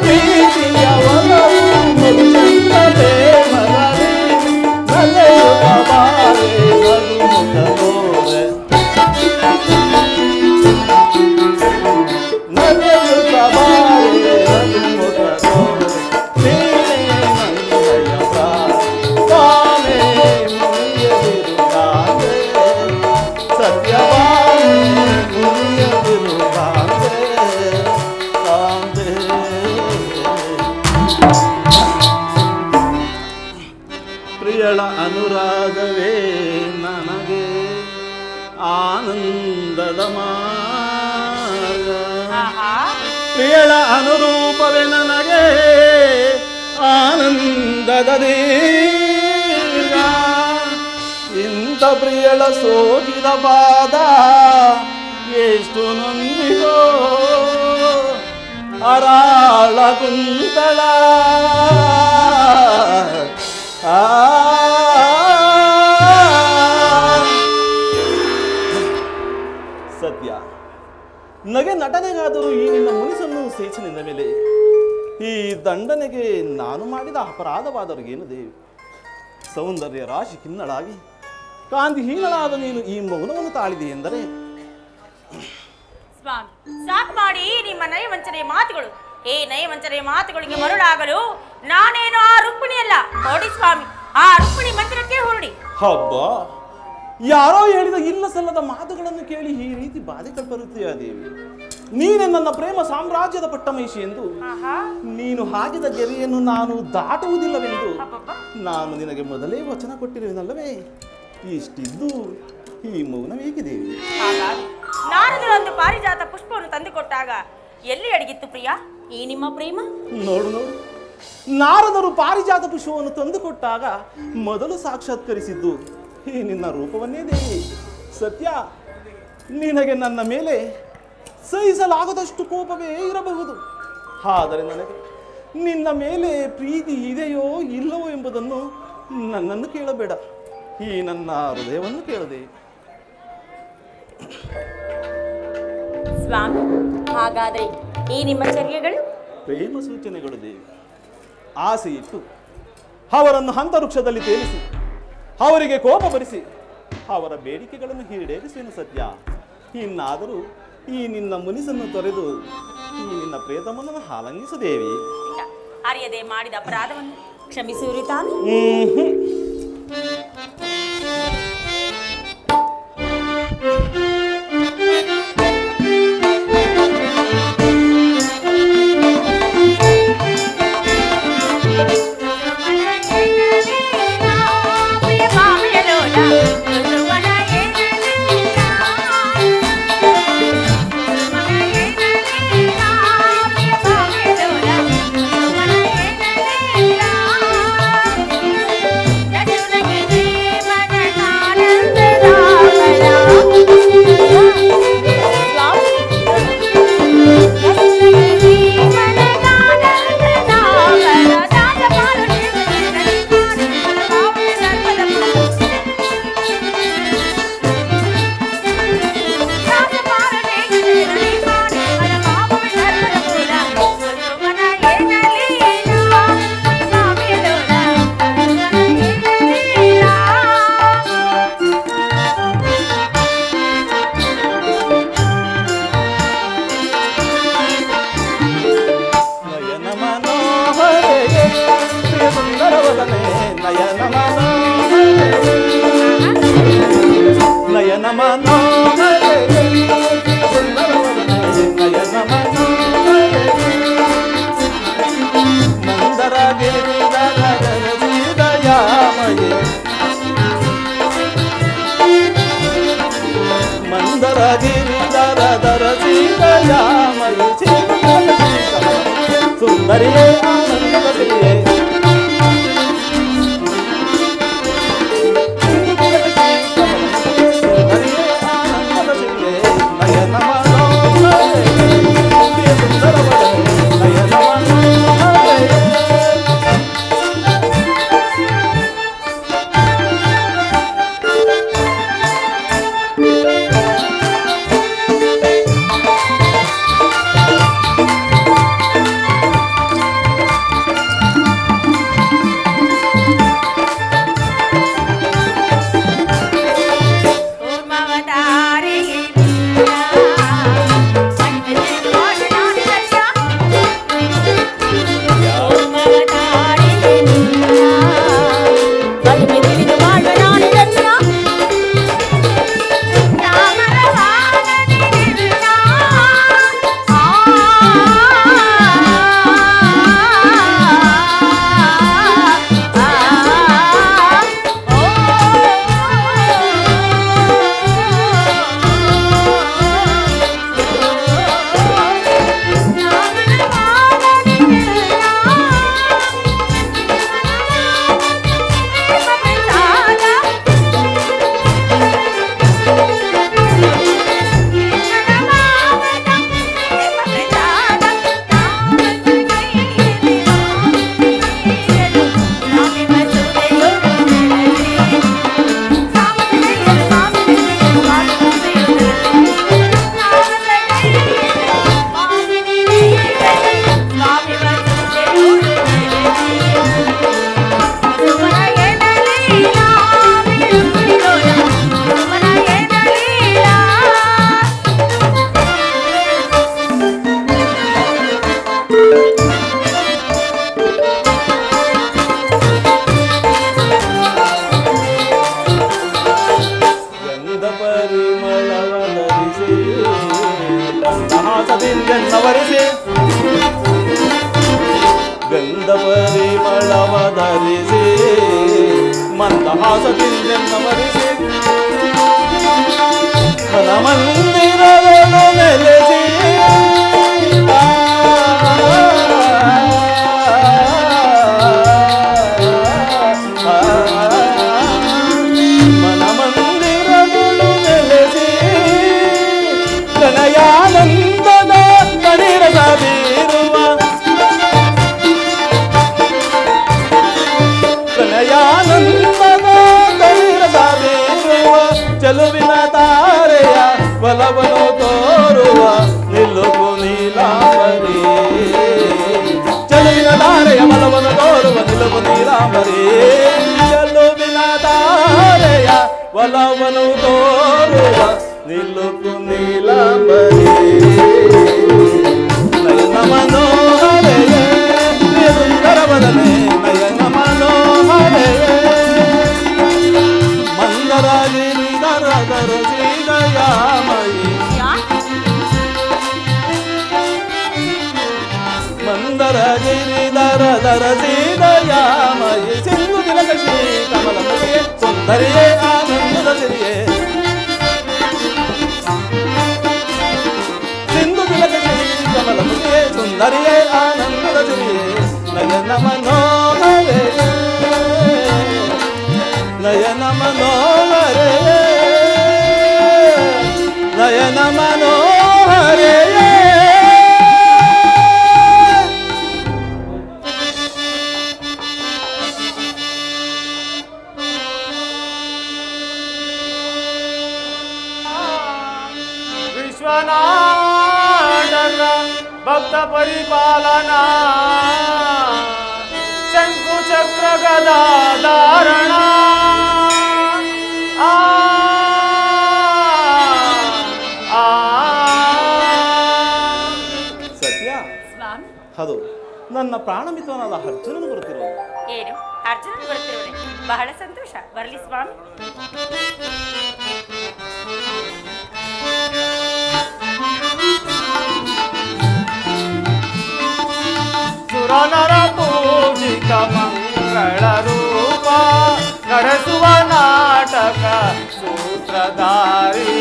ಪ್ರೀತಿಯ ಒಲವು ಅಂಗದ ದೀರ್ಘ ಇಂಥ ಪ್ರಿಯಳ ಸೋಗಿದ ಪಾದ ಎಷ್ಟು ನೊಂದಿಗೋ ಅರಾಳ ಕುಂತಳ ಸತ್ಯ ನಗೆ ನಟನೆಗಾದರೂ ಈ ನಿನ್ನ ಮುನಿಸನ್ನು ಸೇಚನಿಂದ ಮೇಲೆ ಈ ದಂಡನೆಗೆ ನಾನು ಮಾಡಿದ ಅಪರಾಧವಾದರೂ ಏನು ದೇವಿ? ಸೌಂದರ್ಯ ರಾಶಿ ಕಿನ್ನಳಾಗಿ ಕಾಂತಿಹೀನಳಾದ ನೀನು ಈ ಮೌನವನ್ನು ತಾಳಿದೆ ಎಂದರೆ ಸ್ವಾಮಿ, ಸಾಕು ಮಾಡಿ ನಿಮ್ಮ ನಯವಂಚನೆಯ ಮಾತುಗಳು. ಈ ನಯವಂಚನೆಯ ಮಾತುಗಳಿಗೆ ಮರುಳಾಗಲು ನಾನೇನು ಆ ರುಕ್ಮಿಣಿ ಅಲ್ಲ. ಹೊರಡಿ ಸ್ವಾಮಿ, ಆ ರುಕ್ಮಿಣಿ ಮಂದಿರಕ್ಕೆ ಹೊರಡಿ. ಹಬ್ಬ, ಯಾರೋ ಹೇಳಿದ ಇಲ್ಲ ಸಲ್ಲದ ಮಾತುಗಳನ್ನು ಕೇಳಿ ಈ ರೀತಿ ಬಾಧೆಗೊಳಪಡುತ್ತೀಯ ದೇವಿ? ನೀನೆ ನನ್ನ ಪ್ರೇಮ ಸಾಮ್ರಾಜ್ಯದ ಪಟ್ಟಮಹಿಷಿ ಎಂದು ನೀನು ಹಾಕಿದ ಗೆರೆಯನ್ನು ನಾನು ದಾಟುವುದಿಲ್ಲವೆಂದು ನಾನು ನಿನಗೆ ಮೊದಲೇ ವಚನ ಕೊಟ್ಟಿರುವೆನಲ್ಲವೇ? ಇಷ್ಟಿದ್ದು ಈ ಮೌನವೇಕೆ ದೇವಿ? ನಾರದರೊಂದು ಪಾರಿಜಾತ ಪುಷ್ಪವನ್ನು ತಂದುಕೊಟ್ಟಾಗ ಎಲ್ಲಿ ಅಡಗಿತ್ತು ಪ್ರಿಯ ಈ ನಿಮ್ಮ ಪ್ರೇಮ? ನೋಡು ನೋಡು, ನಾರದರು ಪಾರಿಜಾತ ಪುಷ್ಪವನ್ನು ತಂದುಕೊಟ್ಟಾಗ ಮೊದಲು ಸಾಕ್ಷಾತ್ಕರಿಸಿದ್ದು ಈ ನಿನ್ನ ರೂಪವನ್ನೇ ದೇವಿ. ಸತ್ಯ, ನಿನಗೆ ನನ್ನ ಮೇಲೆ ಸಹಿಸಲಾಗದಷ್ಟು ಕೋಪವೇ ಇರಬಹುದು. ಆದರೆ ನನಗೆ ನಿನ್ನ ಮೇಲೆ ಪ್ರೀತಿ ಇದೆಯೋ ಇಲ್ಲವೋ ಎಂಬುದನ್ನು ನನ್ನನ್ನು ಕೇಳಬೇಡ, ಈ ನನ್ನ ಹೃದಯವನ್ನು ಕೇಳದೆ. ಸ್ವಾಮಿ, ಹಾಗಾದರೆ ಈ ನಿಮ್ಮ ಚರ್ಯಗಳು ಪ್ರೇಮ ಸೂಚನೆಗಳು ದೇವಿ. ಆಸೆ ಇಟ್ಟು ಅವರನ್ನು ಹಂತವೃಕ್ಷದಲ್ಲಿ ತೇಲಿಸಿ ಅವರಿಗೆ ಕೋಪ ಭರಿಸಿ ಅವರ ಬೇಡಿಕೆಗಳನ್ನು ಈಡೇರಿಸುವೆನು ಸತ್ಯ. ಇನ್ನಾದರೂ ಈ ನಿನ್ನ ಮುನಿಸನ್ನು ತೊರೆದು ಈ ನಿನ್ನ ಪ್ರೇತಮನನ್ನು ಆಲಂಗಿಸು ದೇವಿ. ಅರಿಯದೆ ಮಾಡಿದ ಅಪರಾಧವನ್ನು ಕ್ಷಮಿಸುವಿರಿ ತಾನೆ? ಸುಂದರಿಯೇ ಆನಂದದಲ್ಲಿಯೇ ಗಂಧ ಪರಿಮಳವ ಧರಿಸಿ ಮಂದಹಾಸದಿಂದ ಮರಿಸಿ ಮನ ಮಂದಿರವನ್ನು ನೆಲೆಸಿ ಮನ ಮಂದಿರಗಳು ನೆಲೆಸಿ ಪ್ರಣಯಾನಂದದ ಕಣಿರಸ ಬೀರುವ ಪ್ರಣಯಾನಂದದ ಕಣಿರಸ ಬೀರುವ ಚೆಲುವಿನ ತಾರೆಯ ಬಲವನ್ನು ತೋರುವ ನಿಲ್ಲುಕು ನೀಲಾಂಬರಿ ಚೆಲುವಿನ ತಾರೆಯ ಬಲವನ್ನು ತೋರುವ ನಿಲ್ಲುಕು ನೀಲಾಂಬರಿ ಚೆಲುವಿನ ತಾರೆಯ ಬಲವನ್ನು ತೋರುವ ನಿಲ್ಲುಕು ನೀಲಾಂಬರಿ ನಯನ ಮನೋಹರೆಯೇ ಸುಂದರ ಬದನೆ ನಯನ ಮನೋಹರೆಯೇ ಮಂದರಾಗಿರಿ ದರ ಶ್ರೀದಯಾಮಯಿ ಮಂದರಗಿರಿ ದರ ಶ್ರೀದಯಾಮಯಿ ಸಿಂಧು ತಿಲಕ ಶ್ರೀ ಕಮಲ ಮುಖಿಯೇ ಸುಂದರಿಯೇ ಆನಂದದ ಸಿರಿಯೇ ಸಿಂಧು ತಿಲಕ ಶ್ರೀ ಕಮಲ ಮುಖಿಯೇ ಸುಂದರಿಯೇ ಆನಂದದ ಸಿರಿಯೇ ನಯನ ಮನೋಹರೇ ನಯನ ಮನೋಹರೇ ನಯನ ಮನೋಹರೇ ವಿಶ್ವನಾಟಕ ಭಕ್ತ ಪರಿಪಾಲನಾ ಶಂಕು ಚಕ್ರ ಗದಾ ಧಾರಣ ಸತ್ಯ ಸ್ವಾಮಿ ಅದು ನನ್ನ ಪ್ರಾಣಮಿತ್ರನಾದ ಅರ್ಜುನನು ಬರುತ್ತಿರುವುದು. ಏನು ಅರ್ಜುನನು ಬರುತ್ತಿರುವನೆ? ಬಹಳ ಸಂತೋಷ. ಬರಲಿ ಸ್ವಾಮಿ. ಸುರನರ ಪೂಜಿತ ಮಂಗಳ ರೂಪ ನಡೆಸುವ ನಾಟಕ ಸೂತ್ರಧಾರಿ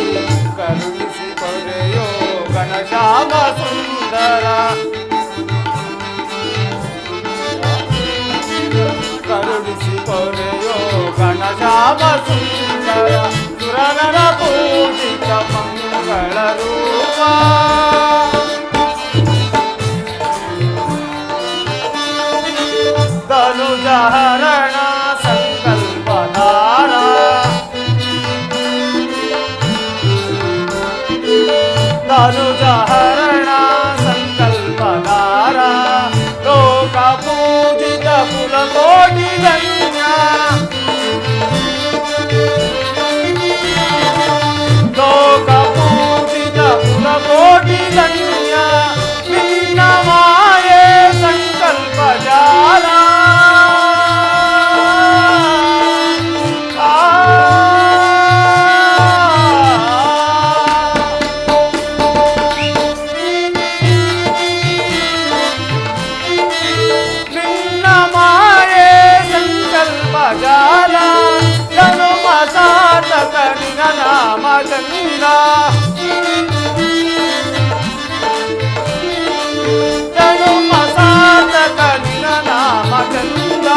ಕರುಣಿಸಿ ಕೊರೆಯೋ ಘನಶ್ಯಾಮ ಸುಂದರ ಕರುಣಿಸಿ ಕೊರೆಯೋ ಘನಶ್ಯಾಮ ಸುಂದರ ಸುರನರ ಪೂಜಿತ ಮಂಗಳ ರೂಪ ಧನುಜಹರಣ ಸಂಕಲ್ಪಧಾರ ಧನುಜಹರಣ ಸಂಕಲ್ಪಧಾರ ಲೋಕ ಪೂಜಿತ ಕುಲಕೋಟಿ ಧನ್ಯ ಲೋಕ ಪೂಜಿತ ಕುಲಕೋಟಿ ಧನ್ಯ ನಿನ್ನ ಮಾಯೆ ಸಂಕಲ್ಪ ಜಾಲ ನಿನ್ನ ಮಾಯೆ ಸಂಕಲ್ಪ ಜಾಲ ಜನುಮ ಸಾಧಕ ನಿನ ನಾಮ ಚಂದ್ರ ಜನುಮ ಸಾಧಕ ನಿನ ನಾಮ ಚಂದ್ರ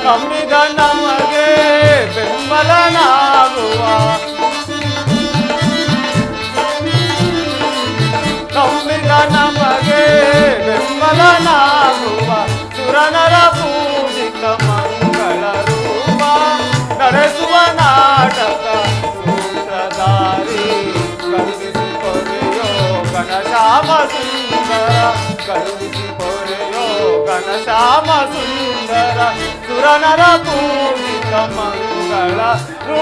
ನಂಬಿದ ನಮಗೆ ಬೆಂಬಲನಾಗುವ ನಂಬಿದ ನಮಗೆ ಬೆಂಬಲನಾಗುವ ಸುರನರ ಪೂಜಿತ ಮಂಗಳ ರೂಪ ನಡೆಸುವ ನಾಟಕ ಸೂತ್ರಧಾರಿ ಕರುಣಿಸಿ ಕೊರೆಯೋ ಘನಶ್ಯಾಮ ಸುಂದರ ಕರುಣಿಸಿ ಕೊರೆಯೋ ಘನಶ್ಯಾಮ ಸುಂದರ ಸುರನರ ಪೂಜಿತ ಮಂಗಳ ರೂಪ.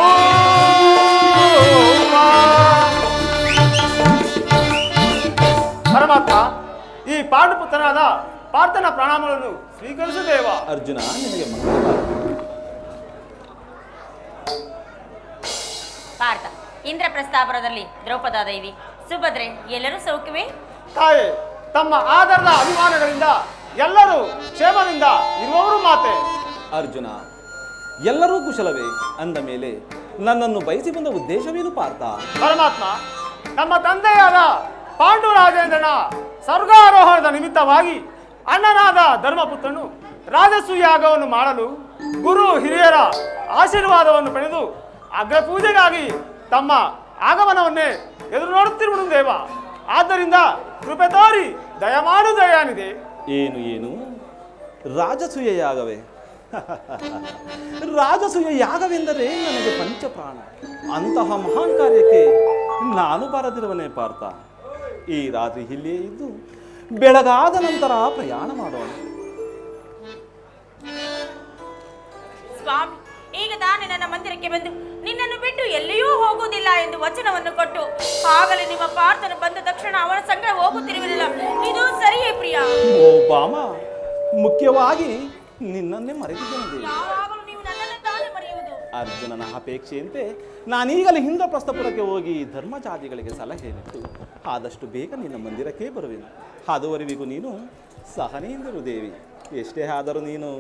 ಪರಮಾತ್ಮ, ಈ ಪಾಂಡುಪುತ್ರನಾದ ಪಾರ್ಥನ ಪ್ರಣಾಮಗಳನ್ನು ಸ್ವೀಕರಿಸು ದೇವ. ಅರ್ಜುನ ನಿನಗೆ ಮಂಗಳವಾಗಲಿ. ಪಾರ್ಥ, ಇಂದ್ರಪ್ರಸ್ಥಾಪುರದಲ್ಲಿ ದ್ರೌಪದಾದೇವಿ, ಸುಭದ್ರೆ ಎಲ್ಲರೂ ಸೌಖ್ಯವೇ? ತಾಯೇ, ತಮ್ಮ ಆಧಾರದ ಅಭಿಮಾನಗಳಿಂದ ಎಲ್ಲರೂ ಕ್ಷೇಮದಿಂದ ಇರುವವರು ಮಾತೆ. ಅರ್ಜುನ, ಎಲ್ಲರೂ ಕುಶಲವೇ ಅಂದ ಮೇಲೆ ನನ್ನನ್ನು ಬಯಸಿ ಬಂದ ಉದ್ದೇಶವೇನು ಪಾರ್ಥ? ಪರಮಾತ್ಮ, ನಮ್ಮ ತಂದೆಯಾದ ಪಾಂಡುರಾಜೇಂದ್ರನ ಸ್ವರ್ಗಾರೋಹಣದ ನಿಮಿತ್ತವಾಗಿ ಅಣ್ಣನಾದ ಧರ್ಮಪುತ್ರನು ರಾಜಸೂಯಾಗವನ್ನು ಮಾಡಲು ಗುರು ಹಿರಿಯರ ಆಶೀರ್ವಾದವನ್ನು ಪಡೆದು ಅಗ್ರಪೂಜೆಗಾಗಿ ತಮ್ಮ ಆಗಮನವನ್ನೇ ಎದುರು ನೋಡುತ್ತಿರುವುದು ದೇವ. ಆದ್ದರಿಂದ ಕೃಪೆ ತೋರಿ ದಯಮಾಡು ದಯಾನಿದೆ. ಏನು ರಾಜಸೂಯ ಯಾಗವೇ? ರಾಜಸೂಯ ಯಾಗವೆಂದರೆ ನನಗೆ ಪಂಚಪ್ರಾಣ. ಅಂತಹ ಮಹಾನ್ ಕಾರ್ಯಕ್ಕೆ ನಾನು ಬಾರದಿರುವನೇ ಪಾರ್ಥ. ಈ ರಾತ್ರಿ ಇಲ್ಲಿಯೇ ಇದ್ದು ಬೆಳಗಾದ ನಂತರ ಪ್ರಯಾಣ ಮಾಡೋಣ. ಸ್ವಾಮಿ, ಈಗ ತಾನೇ ನನ್ನ ಮಂದಿರಕ್ಕೆ ಬಂದು ನಿನ್ನನ್ನು ಬಿಟ್ಟು ಎಲ್ಲಿಯೂ ಹೋಗುವುದಿಲ್ಲ ಎಂದು ವಚನವನ್ನು ಕೊಟ್ಟು ಆಗಲೇ ನಿಮ್ಮ ಪಾರ್ಥನು ಬಂದ ತಕ್ಷಣ ಅವನ ಸಂಗ ಹೋಗುತ್ತಿರುವಿರಲಿಲ್ಲ. ಇದು ಸರಿಯೇ ಪ್ರಿಯ? ಓ ಬಾಮ, ಮುಖ್ಯವಾಗಿ ನಿನ್ನನ್ನೇ ಮರೆತಿದ್ದೇನೆ. ಯಾವಾಗಲೂ ನೀವು ನನ್ನನ್ನು ತಾನೇ ಮರೆಯುವುದು. ಅರ್ಜುನನ ಅಪೇಕ್ಷೆಯಂತೆ ನಾನೀಗಲೇ ಇಂದ್ರಪ್ರಸ್ಥಪುರಕ್ಕೆ ಹೋಗಿ ಧರ್ಮಜಾತಿಗಳಿಗೆ ಸಲಹೆ ನೀಡಿತು ಆದಷ್ಟು ಬೇಗ ನಿನ್ನ ಮಂದಿರಕ್ಕೆ ಬರುವೆನು. ಅದುವರೆವಿಗೂ ನೀನು ಸಹನೆಯಿಂದಿರು ದೇವಿ. ಎಷ್ಟೇ ಆದರೂ ನೀನು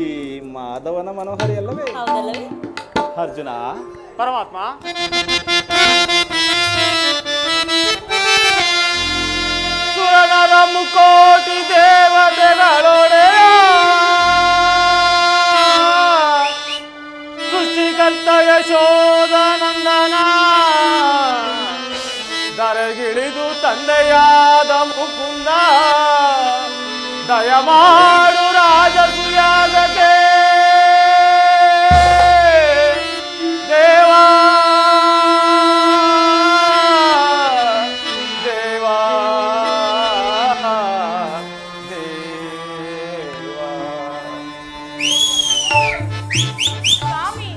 ಈ ಮಾಧವನ ಮನೋಹರಿ ಅಲ್ಲವೇ? ಹೌದಲ್ಲವೇ ಅರ್ಜುನ. ಪರಮಾತ್ಮ, ಸುರನರ ಮುಕೋಟಿ ದೇವತೆಗಳೊಡೆಯ ಸೃಷ್ಟಿಕರ್ತ ಯಶೋಧನಂದನ ದರಗಿಳಿದು ತಂದೆಯಾದ ಮುಕುಂದ ದಯಮಾಡು ರಾಜಸುಯಾಗಕ್ಕೆ ದೇವಾ ದೇವಾ ದೇವಾ. ಸ್ವಾಮಿ,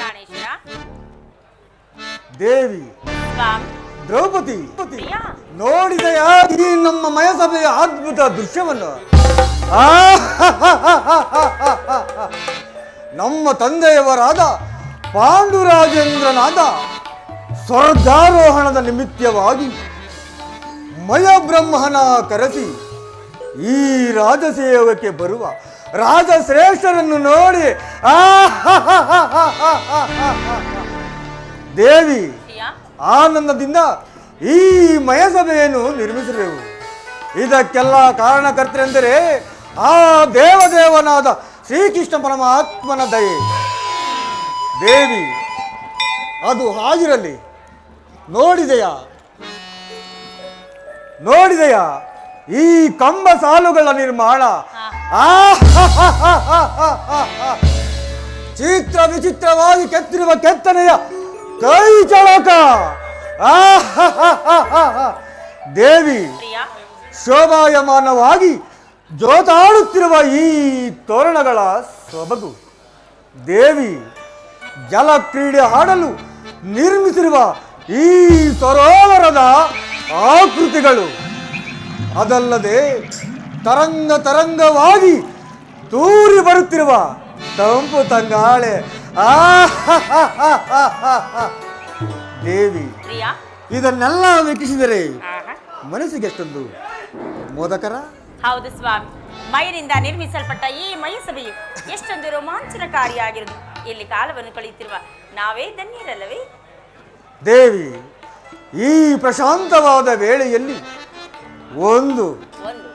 ಪ್ರಾಣೇಶ್ವರ, ದೇವಿ, ಸ್ವಾಮಿ, ದ್ರೌಪದಿ, ಪ್ರಿಯ, ನೋಡಿದೆಯಾ ಈ ನಮ್ಮ ಮಯಸಭೆಯ ಅದ್ಭುತ ದೃಶ್ಯವನ್ನು? ನಮ್ಮ ತಂದೆಯವರಾದ ಪಾಂಡುರಾಜೇಂದ್ರನಾದ ಸ್ವರ್ಗಾರೋಹಣದ ನಿಮಿತ್ತವಾಗಿ ಮಯಬ್ರಹ್ಮನ ಕರೆಸಿ ಈ ರಾಜಸೇವಕ್ಕೆ ಬರುವ ರಾಜಶ್ರೇಷ್ಠರನ್ನು ನೋಡಿ ದೇವಿ ಪ್ರಿಯ, ಆನಂದದಿಂದ ಈ ಮಯಸಭೆಯನ್ನು ನಿರ್ಮಿಸಿದೆವು. ಇದಕ್ಕೆಲ್ಲ ಕಾರಣಕರ್ತರೆಂದರೆ ಆ ದೇವದೇವನಾದ ಶ್ರೀಕೃಷ್ಣ ಪರಮಾತ್ಮನ ದಯೆ. ದೇವಿ, ಅದು ಹಾಗಿರಲಿ. ನೋಡಿದೆಯಾ ಈ ಕಂಬ ಸಾಲುಗಳ ನಿರ್ಮಾಣ? ಚಿತ್ರ ವಿಚಿತ್ರವಾಗಿ ಕೆತ್ತಿರುವ ಕೆತ್ತನೆಯ ಕೈ ಚಳಕ. ದೇವಿ, ಪ್ರಿಯ, ಶೋಭಾಯಮಾನವಾಗಿ ಜೋತಾಡುತ್ತಿರುವ ಈ ತೋರಣಗಳ ಸೊಬಗು. ದೇವಿ, ಜಲಕ್ರೀಡೆ ಆಡಲು ನಿರ್ಮಿಸಿರುವ ಈ ಸರೋವರದ ಆಕೃತಿಗಳು. ಅದಲ್ಲದೆ ತರಂಗವಾಗಿ ತೂರಿ ಬರುತ್ತಿರುವ ತಂಪು ತಂಗಾಳೆ. ದೇವಿ, ಪ್ರಿಯ, ಇದನ್ನೆಲ್ಲ ವೀಕ್ಷಿಸಿದರೆ ಆಹಾ. ಮನಸ್ಸಿಗೆ ಎಷ್ಟೊಂದು ಮೋದಕರ. ಹೌದು ಸ್ವಾಮಿ, ಮೈನಿಂದ ನಿರ್ಮಿಸಲ್ಪಟ್ಟ ಈ ಮೈಸಭೆಯು ಎಷ್ಟೊಂದು ರೋಮಾಂಚನಕಾರಿಯಾಗಿರುವುದು. ಇಲ್ಲಿ ಕಾಲವನ್ನು ಕಳೆಯುತ್ತಿರುವ ನಾವೇ ಧನ್ಯರಲ್ಲವೇ? ದೇವಿ, ಈ ಪ್ರಶಾಂತವಾದ ವೇಳೆಯಲ್ಲಿ ಒಂದು ಒಂದು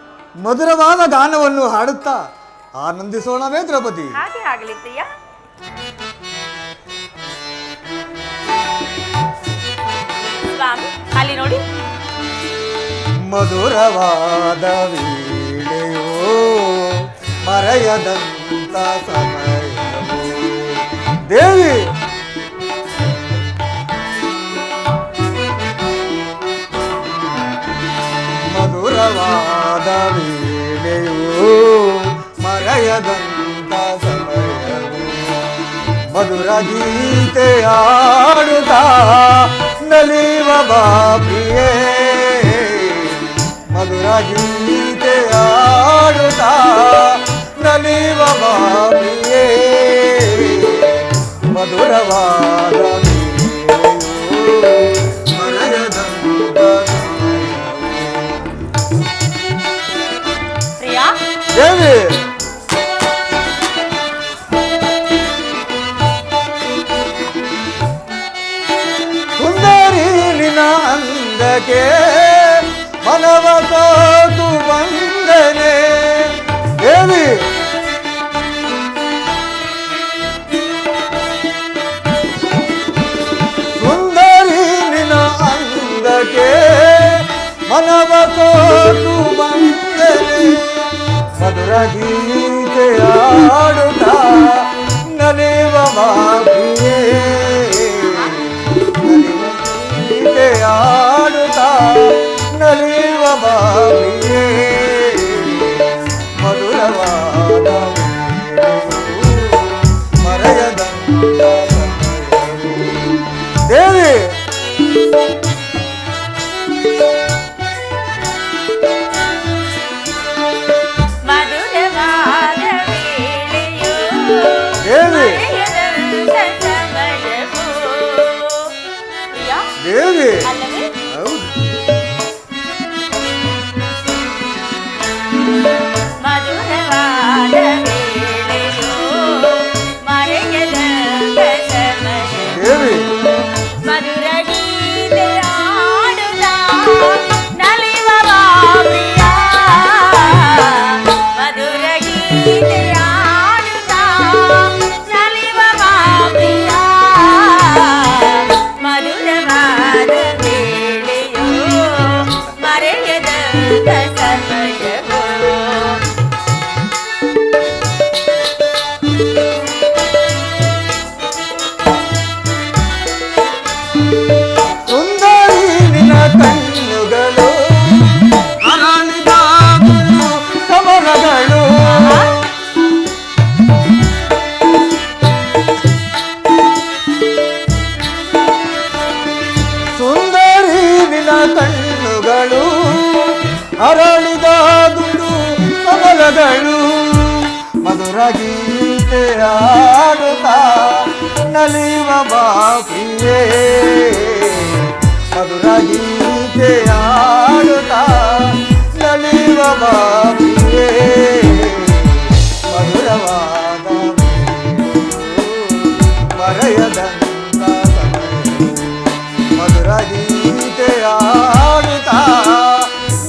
ಮಧುರವಾದ ಗಾನವನ್ನು ಹಾಡುತ್ತಾ ಆನಂದಿಸೋಣವೇ ದ್ರೌಪದಿ? ಹಾಗೆ ಆಗಲಿ ಪ್ರಿಯ. ಸ್ವಾಮಿ, ಅಲ್ಲಿ ನೋಡಿ. ಮಧುರವಾದ ವೇಳೆಯೋ ಮರೆಯದಂತ ಸಮಯವೋ. ದೇವಿ, ಮಧುರವಾದ ವೇಳೆಯೋ ಮರೆಯದಂತ ಸಮಯವೋ. ಮಧುರ ಗೀತೆ ಆಡುತ್ತಾ ನಲಿವ ಬಾಪ್ರಿಯೇ. ಮಧುರ ಗೀತೆ ಆಡುತ್ತಾ ನಲಿವ ಬಾಪ್ರಿಯೇ. ಮಧುರವಾದ ಮರೆಯದಂತ ಪ್ರಿಯಾ ದೇವಿ ಸುಂದರಿ ನಿನ ಅಂದಕ್ಕೆ ಮನವ ಕಾದು ಬಂದನೆ ದೇವಿ ಸುಂದರಿ ನಿನ ಅಂದಕ್ಕೆ ಮನವ ಕಾದು ಬಂದನೆ ಮಧುರ ಗೀತೆ ಆಡುತ್ತಾ ನಲಿವ ಮಾಪಿಯೇ ಗೀತೆ ಆಡುತ್ತಾ ನಲಿವ ಮಾಪಿಯೇ ಮಧುರವಾದ ಮರೆಯದಂತ ದೇವಿ ಮಧುರವಾದ ವೇಳೆಯೋ ದೇವಿ ಮರೆಯದಂತ ಸಮಯವೋ. ಪ್ರಿಯಾ ದೇವಿ ಅಲ್ಲವೇ ಹೌದು ಮಧುರವಾದ ವೇಳೆಯೋ ಮರೆಯದಂತ ಸಮಯವೋ. ದೇವಿ ಮಧುರ ಗೀತೆ ಆಡುತ್ತಾ ನಲಿವ ಪ್ರಿಯ ಮಧುರ ಗೀತೆ ಆಡುತ್ತಾ ನಲಿವ ಪ್ರಿಯ ಮಧುರವಾದ ವೇಳೆಯೋ ಮರೆಯದಂತ ಸಮಯವೋ. ಸುಂದರಿ ನಿನ ಕಣ್ಣುಗಳು ಅರಳಿದ ಕಮಲಗಳು ಸುಂದರಿ ನಿನ ಕಣ್ಣುಗಳು ಅರಳಿದ ದುಂಡು ಕಮಲಗಳು ಮಧುರ ಗೀತೆ ಆಡುತ್ತಾ ನಲಿವ ಬಾಪಿಯೇ ಮಧುರ ಗೀತೆ ಆಡುತ್ತಾ ನಲಿವ ಬಾಪಿಯೇ ಮಧುರವಾದ ಮರೆಯದಂತ ಮಧುರ ಗೀತೆ ಆಡುತ್ತಾ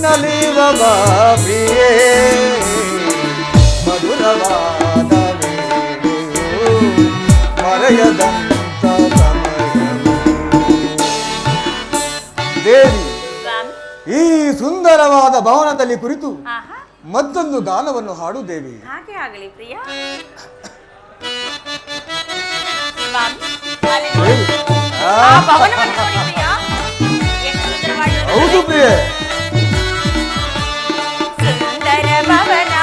ನಲಿವ ಬಾಪಿಯೇ ಮಧುರವಾದ ಮರೆಯದಂತ ಸಮಯವು. ದೇವಿ ಸ್ವಾಮಿ ಈ ಸುಂದರವಾದ ಭವನದಲ್ಲಿ ಕುರಿತು ಆಹಾ ಮತ್ತೊಂದು ಗಾನವನ್ನು ಹಾಡು ದೇವಿ. ಹಾಗೆ ಆಗಲಿ ಪ್ರಿಯ. ಸ್ವಾಮಿ ಅಲ್ಲಿ ನೋಡಿ. ದೇವಿ ಆ ಭವನವನ್ನು ನೋಡಿ ಪ್ರಿಯ ಎಷ್ಟು ಸುಂದರವಾಗಿರುತ್ತದೆ. ಹೌದು ಪ್ರಿಯೆ ಸುಂದರ ಭವನ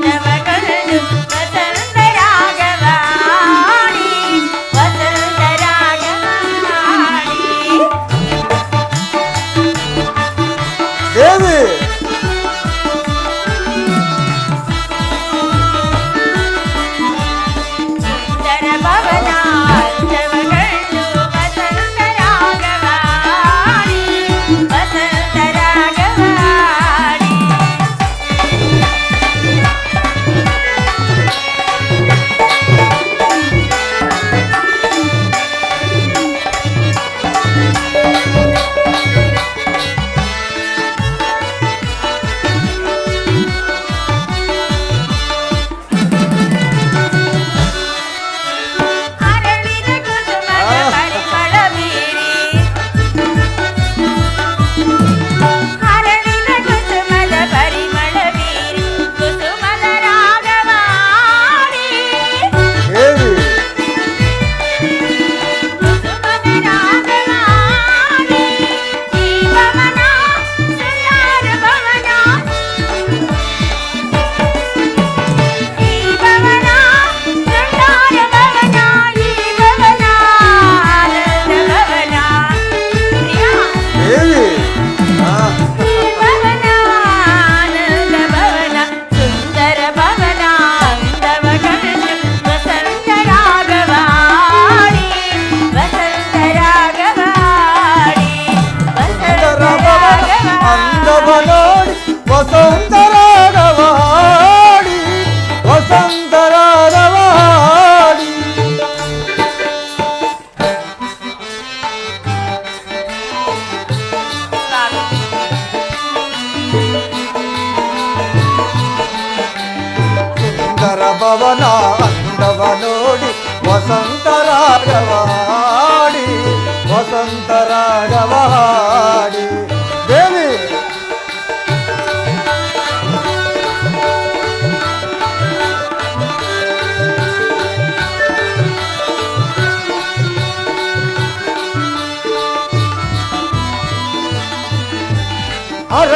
ನವಗಳು ವಸಂತ ರಾಗವಾಣಿ ವಸಂತ ರಾಗವಾಣಿ. ದೇವಿ ಸುಂದರ ಭವನ ನವಗಳು ವಸಂತ ರಾಗವಾಣಿ ವಸಂತ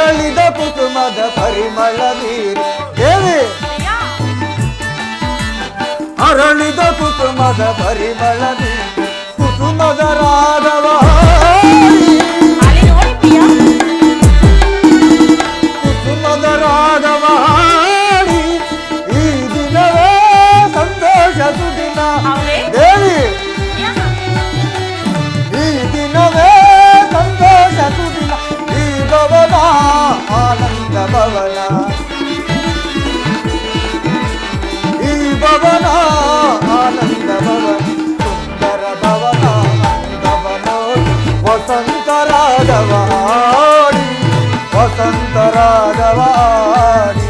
ಅರಳಿದ ಕುಸುಮದ ಪರಿಮಳ ಬೀರಿ ದೇವಿ ಅರಳಿದ ಕುಸುಮದ ಪರಿಮಳ ಬೀರಿ ಕುಸುಮದ ರಾಗವ ಅಲ್ಲಿ ನೋಡಿ ಪ್ರಿಯ ಕುಸುಮದ ರಾಗವ ಈ ದಿನವೇ ಸಂತೋಷ ಸುದಿನ ಹೌದೇ? ದೇವಿ ಪ್ರಿಯ. ಈ ದಿನವೇ ಸಂತೋಷ ಸುದಿನ ಈ ಭವನ ಆನಂದ ಭವನ ಈ ಭವನ ಆನಂದ ಭವನ ಸುಂದರ ಭವನ ಅಂದವನೋಡಿ ವಸಂತ ರಾಗವಾಡಿ ವಸಂತ ರಾಗವಾಡಿ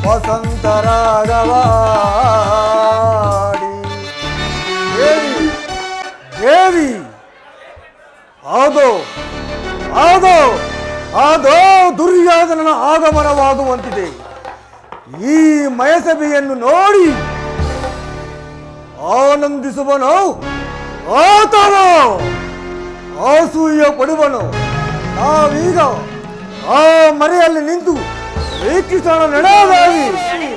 ವಸಂತ ರಾಗವಾಡಿ ದೇವಿ ದೇವಿ ಆಗೋ ದುರ್ಯೋಧನನ ಆಗಮನವಾಗುವಂತಿದೆ. ಈ ಮಯಸಭೆಯನ್ನು ನೋಡಿ ಆನಂದಿಸುವನು ಆತನು ಅಸೂಯೆ ಪಡುವನು. ನಾವೀಗ ಆ ಮರೆಯಲ್ಲಿ ನಿಂತು ವೀಕ್ಷಿಸೋಣ ನಡೆಯದಾಗಿ. ಸ್ವಾಮಿ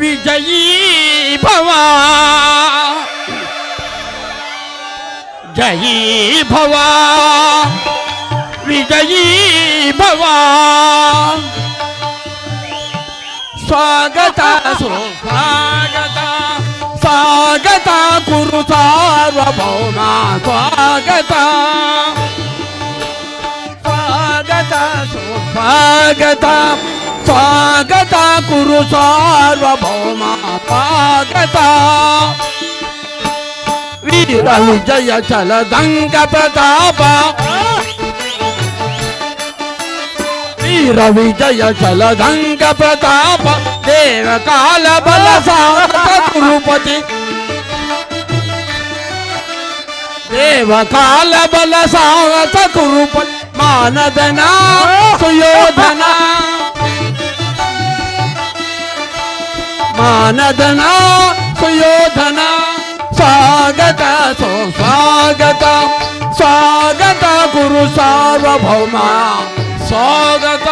ವಿಜಯೀ ಭವ ಜಯೀ ಭವ ವಿಜಯೀ ಭವ ಸ್ವಾಗತ ಸುಸ್ವಾಗತ ಸ್ವಾಗತ ಕುರು ಸಾರ್ವಭೌಮ ಸ್ವಾಗತ ಸ್ವಾಗತ ಸುಸ್ವಾಗತ ಸ್ವಾಗತ ಕುರು ಸಾರ್ವಭೌಮ ಸ್ವಾಗತ ವೀರ ವಿಜಯ ಚಲದಂಗ ಪ್ರತಾಪ ವೀರ ವಿಜಯ ಚಲದಂಗ ಪ್ರತಾಪ ದೇವ ಕಾಲ ಬಲ ಸಾಗತ ಕುರುಪತಿ ದೇವ ಕಾಲ ಬಲ ಸಾಗತ ಕುರುಪತಿ ಮಾನದನ ಸುಯೋಧನ ಮಾನದನ ಸುಯೋಧನ ಸ್ವಾಗತ ಸ್ವಾಗತ ಸ್ವಾಗತ ಗುರು ಸಾರ್ವಭೌಮ ಸ್ವಾಗತ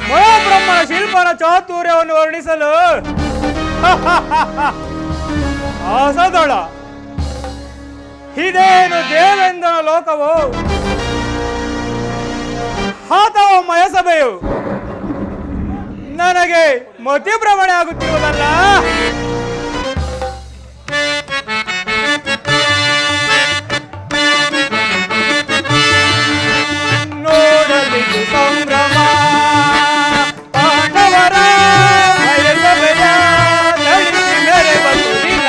ಮಹಾಬ್ರಹ್ಮನ ಶಿಲ್ಪನ ಚಾತುರ್ಯವನ್ನು ವರ್ಣಿಸಲು ಅಸದಳ ಇದೇನು ದೇವೇಂದ್ರನ ಲೋಕವು ಅಥವಾ ಮಯಸಭೆಯು ನನಗೆ ಮತಿಭ್ರಮಣೆ ಆಗುತ್ತಿರುವುದಲ್ಲ. ನೋಡಲಿದ್ದು ಸಂಭ್ರಮ ಪಾಂಡವರ ಮಯಸಭೆಯ ನಡೆಸಿ ಮೆರೆವ ಸುದಿನ.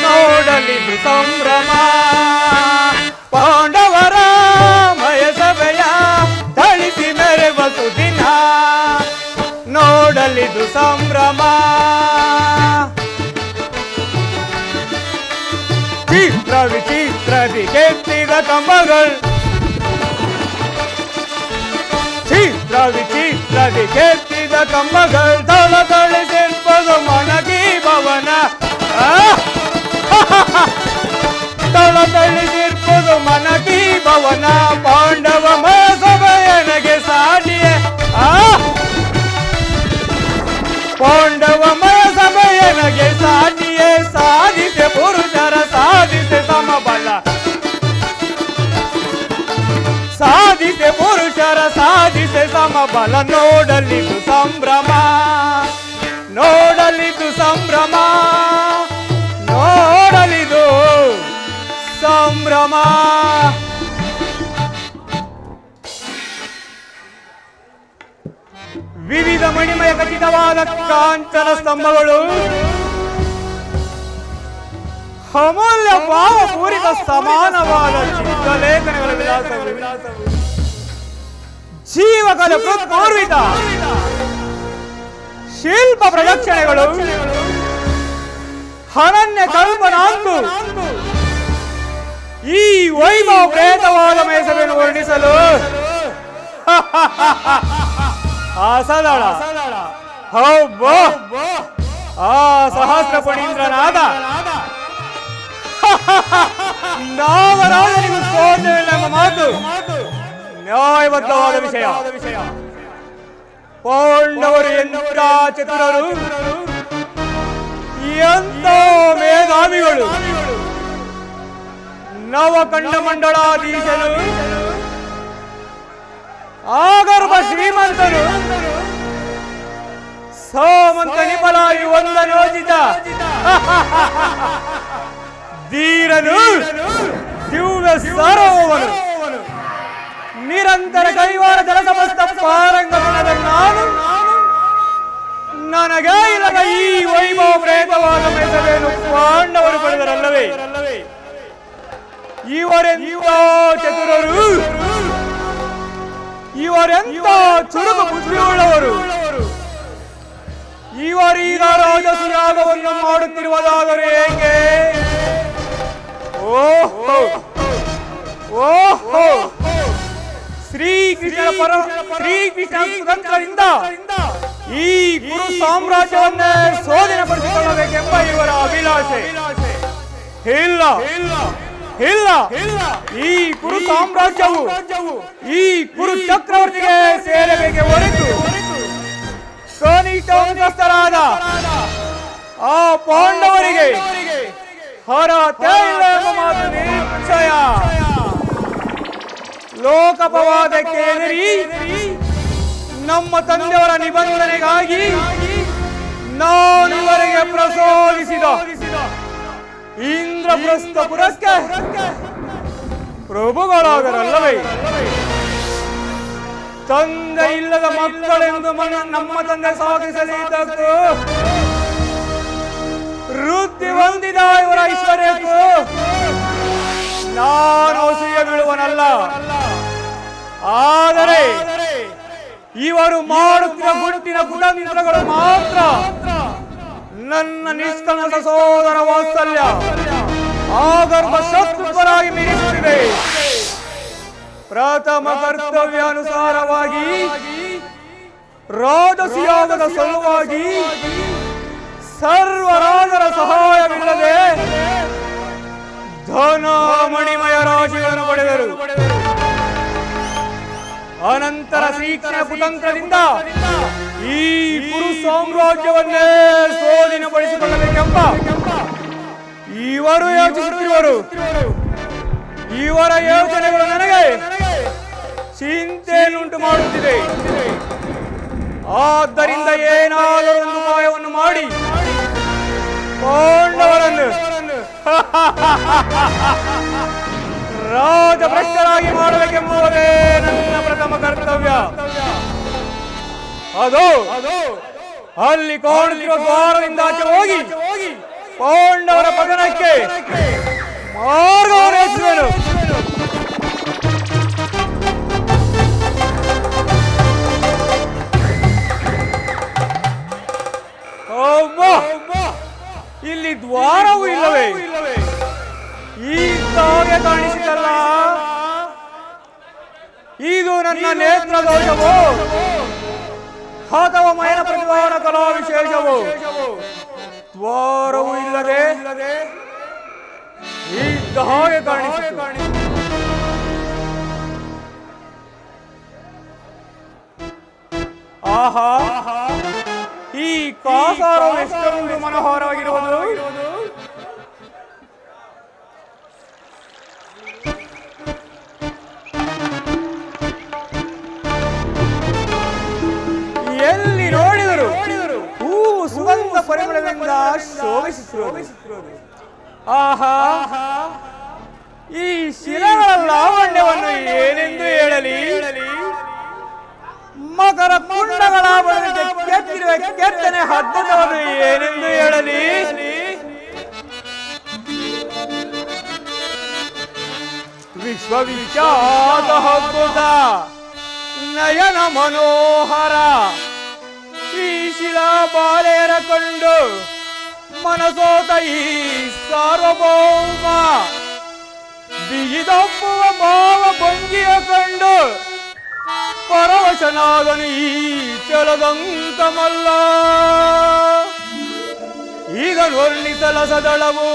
ನೋಡಲಿದ್ದು ಸಂಭ್ರಮ ಪಾಂಡವರ ಮಯಸಭೆಯ ತಳಿಸಿ ಮೆರೆವ ಸುದಿನ. ನೋಡಲಿದ್ದು ಸಂಭ್ರಮ ಚಿತ್ರ ವಿಚಿತ್ರದಿ ಕೆತ್ತಿದ ಕಂಬಗಳು ಚಿತ್ರ ವಿಚಿತ್ರದಿ ಕೆತ್ತಿದ ಕಂಬಗಳು ತಳ ತಳಿಸಿರ್ಬೋದು ಮನಗಿ ಭವನ ತಳ ತಳಿಸಿರ್ಬೋದು ಮನಗಿ ಭವನ. ಪಾಂಡವ ಮಯಸಭೆಯನಗೆ ಸಾಟಿಯೇ ಪಾಂಡವ ಮಯಸಭೆಯನಗೆ ಸಾಟಿಯೇ ಸಾಧಿಸೆ ಪುರುಷರ ಸಾಧಿಸೆ ಸಮಬಲ ಸಾಧಿಸೆ ಪುರುಷರ ಸಾಧಿಸೆ ಸಮಬಲ. ನೋಡಲಿದ್ದು ಸಂಭ್ರಮ ನೋಡಲಿದ್ದು ಸಂಭ್ರಮ ನೋಡಲಿದು ಸಂಭ್ರಮ. ವಿವಿಧ ಮಣಿಮಯ ಖಚಿತವಾದ ಕಾಂಚನ ಸ್ತಂಭಗಳು ಅಮೂಲ್ಯ ಭಾವಪೂರಿತ ಸಮಾನವಾದ ಚಿತ್ರಲೇಖನಗಳ ವಿಲಾಸಗಳು ಜೀವಕಲ ಪೂರ್ವಿತ ಶಿಲ್ಪ ಪ್ರದಕ್ಷಿಣೆಗಳು ಅನನ್ಯ ಕಲ್ಪನಾಂತು ಈ ವೈಭವ ಪ್ರೇತವಾದ ಮೇಸವೆಯನ್ನು ವರ್ಣಿಸಲು ಅಸದಳ ಹೌಬೋ ಆ ಸಹಸ್ರ ಪಣೀಂದ್ರನಾದ ನಾಗರಾಜನಿಗೂ ಸೋದರಿಲ್ಲ ಎಂಬ ಮಾತು ನ್ಯಾಯಬದ್ಧವಾದ ವಿಷಯ. ಪಾಂಡವರು ಎಂತ ಚತುರರು, ಎಂತ ಮೇಧಾವಿಗಳು. ನವಕಂಡ ಮಂಡಳಾಧೀಶನು, ಆಗರ್ಭ ಶ್ರೀಮಂತನು, ಸೋಮಂತ ನಿಪಲಾಗಿ ಒಂದನೋಚಿತ ಧೀರನು, ದಿವ್ಯ ಸಾರ್ವಭೌಮನು, ನಿರಂತರ ಕೈವಾರ ಜಲಸಮಸ್ತ ಪಾರಂಗಮನದ ನಾನು ನನಗೆ ಇಲ್ಲದ ಈ ವೈಭವ ಪ್ರೇತವಾದ ಮೇಸವೇನು ಪಾಂಡವರು ಪಡೆದರಲ್ಲವೇ? ಇವರೆಂತ ಚತುರರು, ಇವರೆಂತ ಚುರುಕು ಬುದ್ಧಿಯುಳ್ಳವರು. ಇವರೀಗ ರಾಜಸುಯಾಗವನ್ನು ಮಾಡುತ್ತಿರುವುದಾದರೆ ಏಕೆ? ಓಹೋ ಓಹೋ, ಶ್ರೀಕೃಷ್ಣನ ಕುತಂತ್ರದಿಂದ ಈ ಕುರು ಸಾಮ್ರಾಜ್ಯವನ್ನೇ ಸ್ವಾಧೀನಪಡಿಸಿಕೊಳ್ಳಬೇಕೆಂಬ ಇವರ ಅಭಿಲಾಷೆ. ಇಲ್ಲ ಇಲ್ಲ, ಈ ಕುರು ಸಾಮ್ರಾಜ್ಯವು ಈ ಕುರು ಚಕ್ರವರ್ತಿಗೆ ಸೇರಬೇಕೆ ಹೊರತು ಕನಿಷ್ಠರಾದ ಆ ಪಾಂಡವರಿಗೆ ಹರತೆ ಇಲ್ಲ ಎಂಬ ಮಾತು ನಿಶ್ಚಯ. ಲೋಕಪವಾದಕ್ಕೆ ಎದುರಿ ನಮ್ಮ ತಂದೆಯವರ ನಿಬಂಧನೆಗಾಗಿ ನಾನಿವರೆಗೆ ಪ್ರಸೋದಿಸಿದ ಇಂದ್ರಪ್ರಸ್ಥಪುರಕ್ಕೆ ಪ್ರಭುಗಳಾದರಲ್ಲವೇ? ತಂದೆ ಇಲ್ಲದ ಮಕ್ಕಳೆಂದು ನಮ್ಮ ತಂದೆ ಸಾಗಿಸಲಿದ್ದಕ್ಕೂ ವೃತ್ತಿ ಹೊಂದಿದ ಇವರ ಐಶ್ವರ್ಯಕ್ಕೂ ನಾನು ಅಸೂಯೆ ಬೀಳುವನಲ್ಲ. ಆದರೆ ಇವರು ಮಾಡುತ್ತಿರುವ ಗುಟ್ಟಿನ ಕುಟಂತ್ರಗಳು ಮಾತ್ರ ನನ್ನ ನಿಷ್ಕಲ್ಮಶ ಸಹೋದರ ವಾತ್ಸಲ್ಯ ಆಗರ್ಭ ಶತ್ರುಪರಾಗಿ ಮೀರಿಸುತ್ತಿವೆ. ಪ್ರಥಮ ಕರ್ತವ್ಯಾನುಸಾರವಾಗಿ ರಾಜಸಿಯಾಗದ ಸಲುವಾಗಿ ಸರ್ವರಾಜರ ಸಹಾಯವಿಲ್ಲದೆ ಧನ ಮಣಿಮಯ ರಾಶಿಗಳನ್ನು ಪಡೆದರು. ಅನಂತರ ಶ್ರೀಕೃಷ್ಣ ಕುತಂತ್ರದಿಂದ ಈ ಕುರು ಸಾಮ್ರಾಜ್ಯವನ್ನೇ ಸ್ವಾಧೀನಪಡಿಸಿಕೊಳ್ಳಬೇಕೆಂಬ ಇವರು ಯೋಚಿಸುತ್ತಿರುವರು. ಇವರ ಯೋಚನೆಗಳು ನನಗೆ ಚಿಂತೆಯನ್ನುಂಟು ಮಾಡುತ್ತಿದೆ. ಆದ್ದರಿಂದ ಏನಾದರೂ ಒಂದು ಉಪಾಯವನ್ನು ಮಾಡಿ ಪಾಂಡವರನ್ನು ರಾಜಭ್ರಷ್ಟರಾಗಿ ಮಾಡಬೇಕೆಂಬುದೇ ನನ್ನ ಪ್ರಥಮ ಕರ್ತವ್ಯ. ಅದು ಅಲ್ಲಿ ಕಾಣುತ್ತಿರುವ ದ್ವಾರದಿಂದ ಆಚೆ ಹೋಗಿ ಪಾಂಡವರ ಪತನಕ್ಕೆ ಮಾರ್ಗವನ್ನು ಹೆಚ್ಚುವೆನು. ಇಲ್ಲಿ ದ್ವಾರವೂ ಇಲ್ಲವೇ? ಈ ತಾಗೆ ಕಾಣಿಸಿದಲ್ಲ, ಇದು ನನ್ನ ನೇತ್ರ ದೋಷವೋ ಅಥವಾ ಮಯನ ಪ್ರತಿಭಾನ ಕಲಾ ವಿಶೇಷವೋ? ದ್ವಾರವೂ ಇಲ್ಲದೆ ಈ ಹಾಗೆ ಕಾಣಿಸಿತು. ಆಹಾ, ಈ ಕಾಸಾರವು ಎಷ್ಟೊಂದು ಮನೋಹರವಾಗಿರುವುದು. ಎಲ್ಲಿ ನೋಡಿದರು ಹೂವು ಸುಗಂಧ ಪರಿಮಳದಿಂದ ಶೋಭಿಸುತ್ತಿರುವುದು. ಆಹಾ, ಈ ಶಿಲೆಗಳ ಲಾವಣ್ಯವನ್ನು ಏನೆಂದು ಹೇಳಲಿ? ಮಕರ ಕುಂಡಗಳ ಕೆತ್ತಿರುವ ಕೆತ್ತನೆ ಅದ್ಭುತವನ್ನು ಏನೆಂದು ಹೇಳಲಿ? ವಿಶ್ವವಿಖ್ಯಾತ ಅದ್ಭುತ ನಯನ ಮನೋಹರ ಈ ಶಿಲಾ ಬಾಲೆಯರ ಕಂಡು ಮನಸೋತ ಈ ಸಾರ್ವಭೌಮ ಬಿಗಿದಪ್ಪುವ ಭಾವ ಭಂಗಿಯ ಕಂಡು ಪರವಶನಾದನು ಈ ಚಲದಂತ ಮಲ್ಲ. ಇದನ್ನು ವರ್ಣಿಸಲ ಸದಳವು,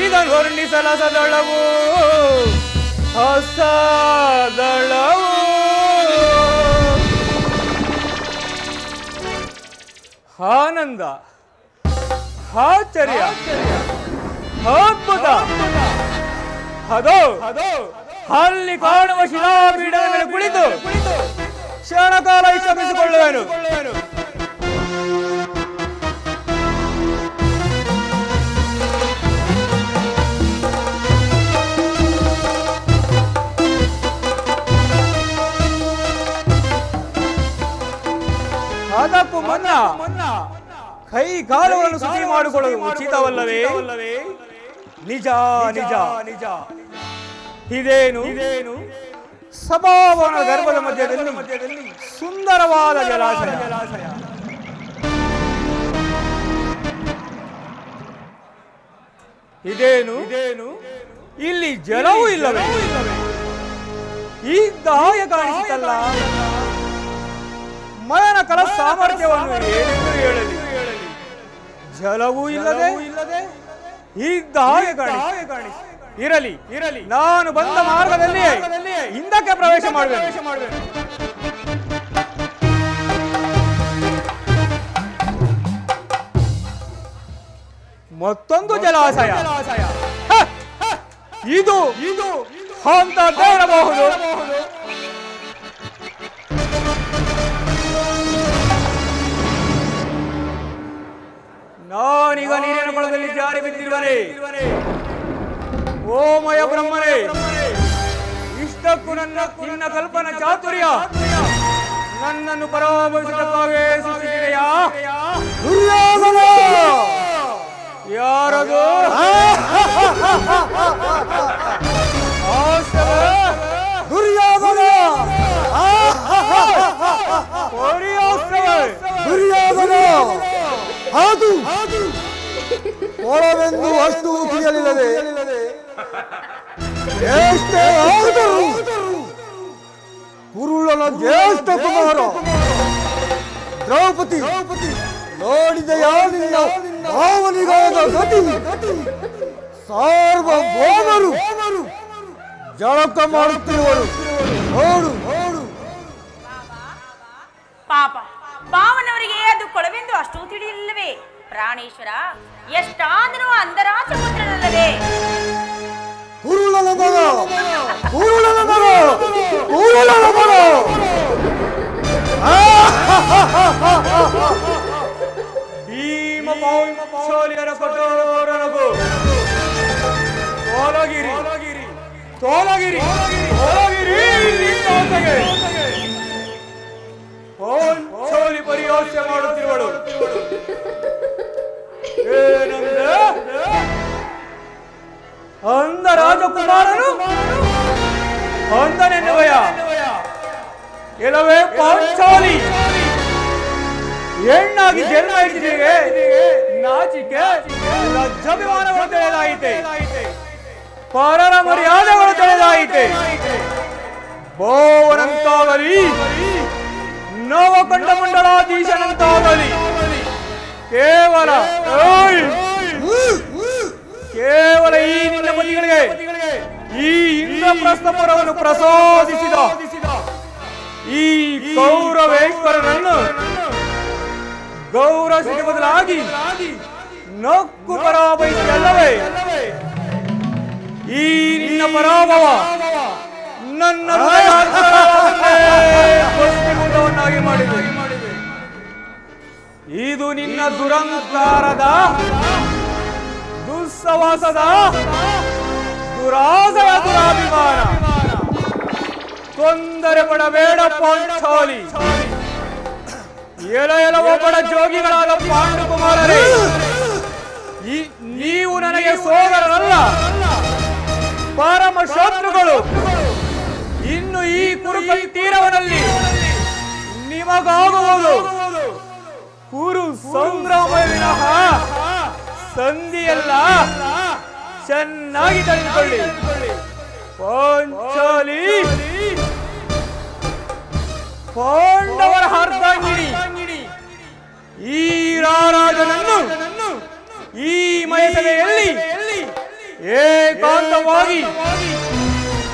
ಇದನ್ನು ವರ್ಣಿಸಲ ಸದಳವು ಹಸದಳವು. ಆನಂದ, ಆಶ್ಚರ್ಯ, ಅದ್ಭುತ. ಅದೋ ಅಲ್ಲಿ ಕಾಣುವ ಶಿಲಾಪೀಠದ ಮೇಲೆ ಕುಳಿತು ಕ್ಷಣಕಾಲ ಇಷ್ಟಪಡಿಸಿಕೊಳ್ಳುವೆನು. ಅದಕ್ಕೂ ಮುನ್ನ ಕೈ ಕಾಲುಗಳನ್ನು ಶುಚಿ ಮಾಡಿಕೊಳ್ಳಲು ಉಚಿತವಲ್ಲವೇ? ನಿಜ ನಿಜ ನಿಜ. ಇದೇನು ಸಭಾಭವನ ಗರ್ಭದ ಮಧ್ಯದಲ್ಲಿ ಸುಂದರವಾದ ಜಲಾಶಯ. ಇದೇನು ಇಲ್ಲಿ ಜಲವೂ ಇಲ್ಲವೇ? ಈ ದಾಯ ಕಾಣಿಸುತ್ತಲ್ಲ, ಮಯನ ಕಲ ಸಾಮರ್ಥ್ಯವನ್ನು ಏನೆಂದು ಹೇಳಲಿ. ಜಲವೂ ಇಲ್ಲದೆ ಇದ್ದಾಗೆ ಕಾಣಿಸಿ. ಇರಲಿ, ನಾನು ಬಂದ ಮಾರ್ಗದಲ್ಲಿ ಹಿಂದಕ್ಕೆ ಪ್ರವೇಶ ಮಾಡಬೇಕು. ಮತ್ತೊಂದು ಜಲಾಶಯ. ಇದು ಅಂತ ಹೇಳಬಹುದು. ನಾನೀಗ ನೀರಿನ ಕೊಳದಲ್ಲಿ ಜಾರಿ ಬಿದ್ದಿರುವನೆ. ಓಮಯ ಬ್ರಹ್ಮನೇ, ಇಷ್ಟಕ್ಕೂ ನಿನ್ನ ಕಲ್ಪನಾ ಚಾತುರ್ಯ ನನ್ನನ್ನು ಪರಾಮರ್ಶಕ್ಕಾಗೇ ಸೃಷ್ಟಿಸಿದೆಯಾ? ಯಾರದು? ದುರ್ಯೋಧನ! ದುರ್ಯೋಧನ! ಅದು ಒಳವೆಂದು ಅಷ್ಟು ತಿಳಿಯಲಿಲ್ಲದೆ ಎಷ್ಟೇ ಆದರೂ ಕುರುಳನ ಜ್ಯೇಷ್ಠ ಕುಮಾರ ದ್ರೌಪದಿ ನೋಡಿದೆಯಾ ನಿನ್ನ ಭಾವನಿಗಾದ ಗತಿ? ಸಾರ್ವಭೌಮರು ಜಳಕ ಮಾಡುತ್ತಿರುವರು ನೋಡು. ಪಾಪ ಭಾವನವರಿಗೆ ಅದು ಕೊಳವೆಂದು ಅಷ್ಟು ತಿಳಿಯಲಿಲ್ಲವೇ? ಪ್ರಾಣೇಶ್ವರ, ಎಷ್ಟಾದರೂ ಅಂಧರಾಜ ಪುತ್ರನಲ್ಲವೇ? ಕುರುಳನ ಮಗ ಭೀಮ ಪೌಂಚೋಲಿಯರ ಕಠೋರನಗು ತೋಲಗಿರಿ ಪೌಂಚೋಲಿ ಪರಿಹಾಸ್ಯ ಮಾಡುತ್ತಿರುವಳು. ಏನಂದ್ರೆ ಅಂಧ ರಾಜಕುಮಾರನು ಅಂಧನೆನ್ನುವಯ? ಕೆಲವೇ ಪಾಂಚಾಲಿ ಹೆಣ್ಣಾಗಿ ಜನ್ಮ ಇಟ್ಟಿದ್ದೇವೆ. ನಾಚಿಕೆ ಲಜ್ಜಾಭಿಮಾನಗಳು ತಿಳಿದಾಯಿತೆ, ಪರರ ಮರ್ಯಾದೆಗಳು ತಿಳಿದಾಯಿತೆ. ಬೋವನಂತಾಗಲಿ ನವಕಂಡ ಮಂಡಲಾಧೀಶನಂತಾಗಲಿ ಕೇವಲ ಈ ನಿನ್ನ ಪತಿಗಳಿಗೆ ಈ ಇಂದ್ರಪ್ರಸ್ಥಪುರವನ್ನು ಪ್ರಸಾದಿಸಿದ ಈ ಕೌರವೇಶ್ವರನನ್ನು ಗೌರವಿಸಿದ ಬದಲಾಗಿ ನಕ್ಕು ಪರಾಭವಿಸಿ ಅಲ್ಲವೇ ಈ ನಿನ್ನ ಪರಾಭವ ನನ್ನ ಭಸ್ಮೀಭೂತವನ್ನಾಗಿ ಮಾಡಿದೆ. ಇದು ನಿನ್ನ ದುರಂಕಾರದ ದುಸ್ಸವಾಸದ ದುರಾಸೆಯ ದುರಾಭಿಮಾನ. ತೊಂದರೆ ಪಡಬೇಡ ಪಾಂಚಾಲಿ. ಎಲ ಒಬ್ಬಡ ಜೋಗಿಗಳಾದ ಪಾಂಡುಕುಮಾರರೇ, ನೀವು ನನಗೆ ಸೋದರರಲ್ಲ, ಪರಮ ಶತ್ರುಗಳು. ಇನ್ನು ಈ ಕುರುಕಲ್ ತೀರವನಲ್ಲಿ ನಿಮಗಾಗುವುದು ಕುರು ಸಂಗ್ರಾಮ ವಿನಃ ಸಂಧಿಯಲ್ಲ, ಚೆನ್ನಾಗಿ ತಿಳಿದುಕೊಳ್ಳಿ. ಪಾಂಚಾಲಿ ಪಾಂಡವರ ಅರ್ಧಾಂಗಿನಿ ಈ ರಾರಾಜನನ್ನು ಈ ಮಯಸಭೆಯಲ್ಲಿ ಏಕಾಂತವಾಗಿ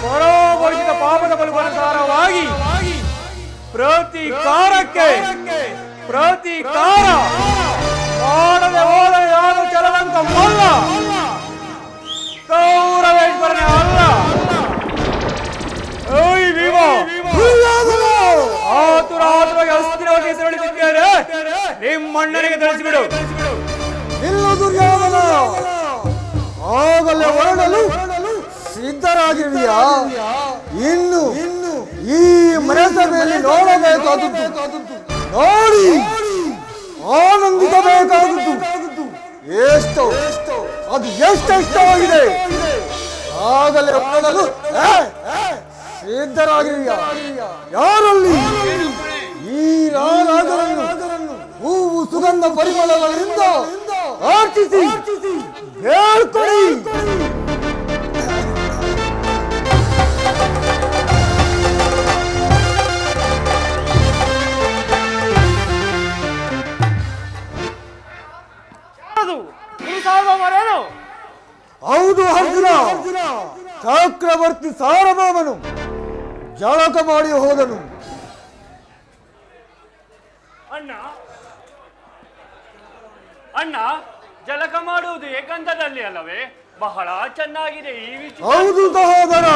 ಪರೋಪರಿಸಿದ ಪಾಪದ ಫಲವನುಸಾರವಾಗಿ ಪ್ರತೀಕಾರ ಮಾಡದೆ ಹೋದರೆ ಯಾರು ಚಲವಂತ ಮಲ್ಲ, ಕೌರವೇಶ್ವರನೇ ಅಲ್ಲ. ಓಯ್ ಭೀಮ, ಆತುರಾತುರವಾಗಿ ಹಸ್ತಿನವರಿಗೆ ಹೆಸರುಳಿಸಿದ್ದೇನೆ, ನಿಮ್ಮಣ್ಣನಿಗೆ ತಿಳಿಸಿಬಿಡು. ಇಲ್ಲ ದುರ್ಯೋಧನ, ಆಗಲೇ ಹೊರಡಲು ಸಿದ್ಧರಾಗಿದೆಯಾ? ಇನ್ನು ಈ ಮನೆಸಭೆಯಲ್ಲಿ ನೋಡಬೇಕಾದದ್ದು, ನೋಡಿ ಆನಂದಿಸಬೇಕಾದದ್ದು ಎಷ್ಟು ಅದು ಎಷ್ಟೆಷ್ಟವಾಗಿದೆ. ಆಗಲೇ ಹೊರಡಲು ಸಿದ್ಧರಾಗಿದೆಯಾ? ಯಾರಲ್ಲಿ ಈ ರಾಜರನ್ನು ಹೂವು ಸುಗಂಧ ಪರಿಮಳಗಳಿಂದ ಆರ್ಚಿಸಿ ಹೇಳ್ಕೊಡಿ. ಹೌದು ಅರ್ಜುನ, ಚಕ್ರವರ್ತಿ ಸಾರ್ವಭೌಮನು ಜಳಕ ಮಾಡಿ ಹೋದನು. ಅಣ್ಣ, ಜಲಕ ಮಾಡುವುದು ಏಕಾಂತದಲ್ಲಿ ಅಲ್ಲವೇ? ಬಹಳ ಚೆನ್ನಾಗಿದೆ ಈ ವಿಚಾರ. ಹೌದು ಸಹೋದರ,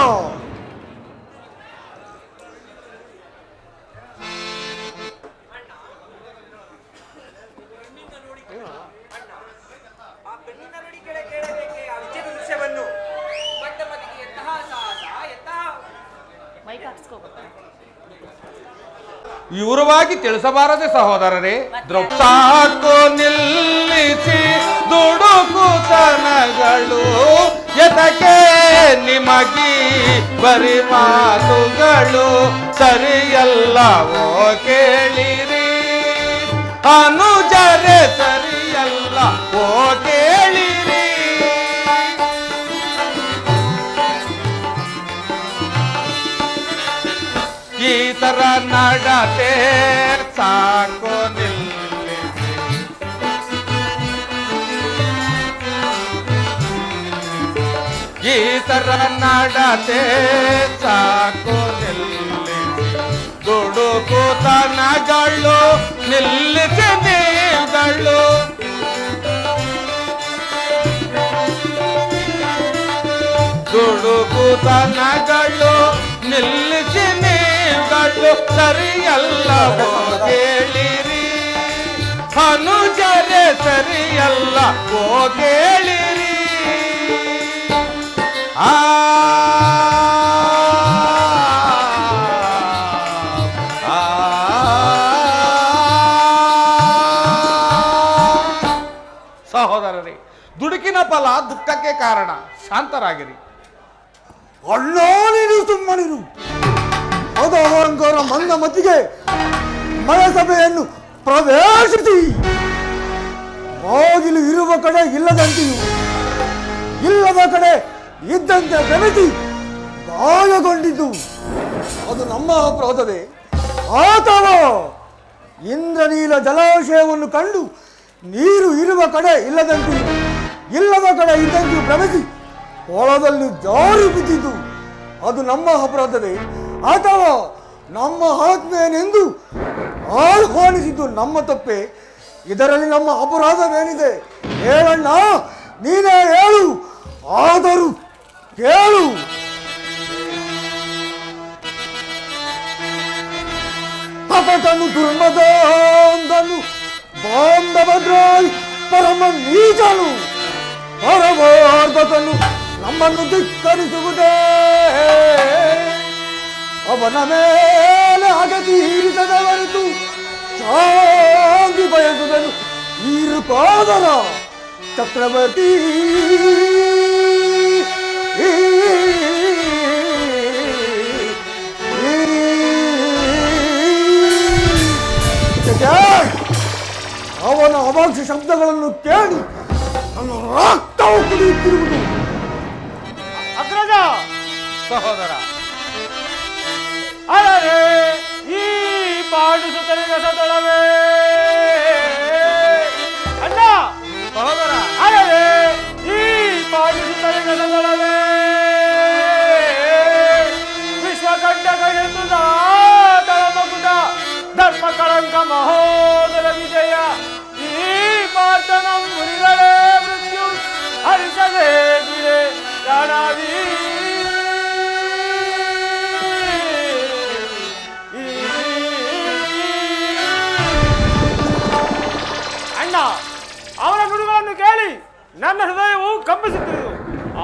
ವಿವರವಾಗಿ ತಿಳಿಸಬಾರದೆ ಸಹೋದರರೇ? ಸಾಕು ನಿಲ್ಲಿಸಿ ದುಡುಕುತನಗಳು ಎತಕ್ಕೆ ನಿಮಗಿ ಬರಿ ಮಾತುಗಳು ಸರಿಯಲ್ಲವೋ ಕೇಳಿರಿ, ಅನುಜರೆ ಸರಿಯಲ್ಲ ಓ ಕೇಳಿರಿ. ಈ ತರ ನಡತೆ ಸಾಕು ನಿಲ್ಲಿಸಿ, ಈ ತರ ನಡತೆ ಸಾಕು ನಿಲ್ಲಿಸಿ ದುಡುಕುತನಗಳು ನಿಲ್ಲಿಸಿ ನೀವುಗಳು, ದುಡುಕುತನಗಳು ನಿಲ್ಲಿಸಿ ನೀವುಗಳು ಸರಿಯಲ್ಲವೋ ಕೇಳಿರಿ, ಅನುಜರೆ ಸರಿಯಲ್ಲ ಓ ಕೇಳಿರಿ. ಸಹೋದರರೇ, ದುಡುಕಿನ ಫಲ ದುಃಖಕ್ಕೆ ಕಾರಣ. ಶಾಂತರಾಗಿರಿ. ಅಣ್ಣ ನೀನು ಸುಮ್ಮನಿರು. ಅದು ಅಹಂಕಾರ ಮಂದ ಮತಿಗೆ ಮನೆಸಭೆಯನ್ನು ಪ್ರವೇಶಿಸಿ ಬಾಗಿಲು ಇರುವ ಕಡೆ ಇಲ್ಲದಂತೆಯೂ ಇಲ್ಲದ ಕಡೆ ಇದ್ದಂತೆ ಬೆಳೆಸಿ ಗಾಯಗೊಂಡಿದ್ದು ಅದು ನಮ್ಮ ಅಪರಾಧವೇ? ಅಥವಾ ಇಂದ್ರನೀಲ ಜಲಾಶಯವನ್ನು ಕಂಡು ನೀರು ಇರುವ ಕಡೆ ಇಲ್ಲದಂತೆಯೂ ಇಲ್ಲದ ಕಡೆ ಇದ್ದಂತೆಯೂ ಭ್ರಮಿಸಿ ಹೊಳದಲ್ಲಿ ಜಾರಿ ಬಿದ್ದಿದ್ದು ಅದು ನಮ್ಮ ಅಪರಾಧವೇ? ಅಥವಾ ನಮ್ಮ ಆತ್ಮೇನೆಂದು ಆಹ್ವಾನಿಸಿದ್ದು ನಮ್ಮ ತಪ್ಪೆ? ಇದರಲ್ಲಿ ನಮ್ಮ ಅಪರಾಧವೇನಿದೆ? ಹೇಳಣ್ಣ, ನೀನೇ ಹೇಳು. ಆದರೂ ಕೇಳು. ಕಪಟನು ದುರ್ಮದಾಂಧನು ಬಾಂಧವದ್ರಾಯ್ ಪರಮ ನೀಚನು ಪರಮಾರ್ಧತನು ನಮ್ಮನ್ನು ಧಿಕ್ಕರಿಸುವುದೇ. ಅವನ ಮೇಲೆ ಅಗತಿ ಇರಿಸದ ಹೊರತು ಶಾಂತಿ ಬಯಸುವುದನ್ನು ಇರುಕಾದರ ಚಕ್ರವರ್ತಿ. ಅವನ ಅವಾಕ್ಷ ಶಬ್ದಗಳನ್ನು ಕೇಳಿ ನನ್ನ ರಕ್ತವು ಕುಡಿಯುತ್ತಿರುವುದು ಸಹೋದರ, ಅರೆ ಈ ಪಾಂಡು ಸುತ್ತಲಿನ ಸದಳವೇ ಅಣ್ಣ. ಸಹೋದರ, ಅರೆ ಈ ಪಾಂಡು ಸುತ್ತಲಿನ ಸದಳವೇ ವಿಶ್ವಕಂಠಗಳೆಂದು ತಳಮಗುಟ ಧರ್ಮ ಕಳಂಕ ಮಹೋದರ ವಿಜಯ. ಈ ಪಾರ್ಥನ ಮುರಿಗಳೇ ಮೃತ್ಯು ಹರಿಸದೆ ಬಿಡೆ ಪ್ರಾಣಾದಿ. ಅಣ್ಣ, ಅವರ ನುಡಿಗಳನ್ನು ಕೇಳಿ ನನ್ನ ಹೃದಯವು ಕಂಪಿಸುತ್ತಿರುವುದು.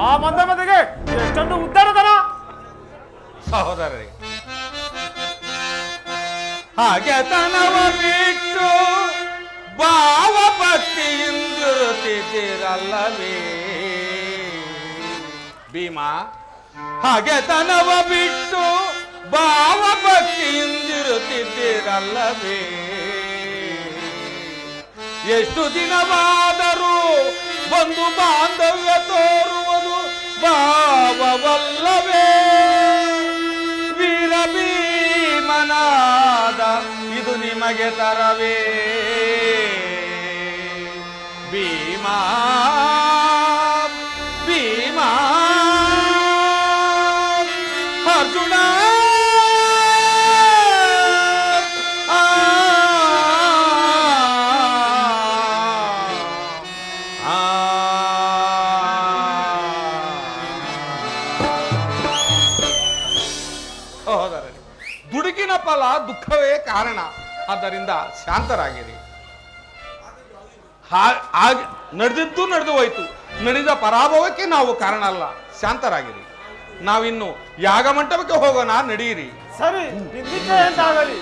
ಆ ಮಂದಮತಿಗೆ ಎಷ್ಟೊಂದು ಉದ್ದಾರತನ. ಸಹೋದರರೇ, ಹಾಗೆ ತನವ ಬಿಟ್ಟು ಭಾವ ಭಕ್ತಿಯಿಂದಿರುತ್ತಿದ್ದೀರಲ್ಲವೇ ಭೀಮಾ? ಹಾಗೆ ತನವ ಬಿಟ್ಟು ಭಾವ ಭಕ್ತಿಯಿಂದಿರುತ್ತಿದ್ದೀರಲ್ಲವೇ? ಎಷ್ಟು ದಿನವಾದರೂ ಬಂಧು ಬಾಂಧವ್ಯ ತೋರುವುದು ಭಾವವಲ್ಲವೇ? ವೀರ ಭೀಮನಾದ ಇದು ನಿಮಗೆ ತರವೇ? ಭೀಮಾ ಭೀಮಾ ಅರ್ಜುನ ಸಹೋದರರೇ, ದುಡುಕಿನ ಫಲ ದುಃಖವೇ ಕಾರಣ. ಆದ್ದರಿಂದ ಶಾಂತರಾಗಿರಿ. ನಡೆದಿದ್ದು ನಡೆದು ಹೋಯ್ತು. ನಡೆದ ಪರಾಭವಕ್ಕೆ ನಾವು ಕಾರಣ ಅಲ್ಲ. ಶಾಂತರಾಗಿರಿ. ನಾವಿನ್ನು ಯಾಗ ಮಂಟಪಕ್ಕೆ ಹೋಗೋಣ, ನಡೆಯಿರಿ. ಸರಿ, ನಿಶ್ಚಯ ಎಂತಾಗಲಿ.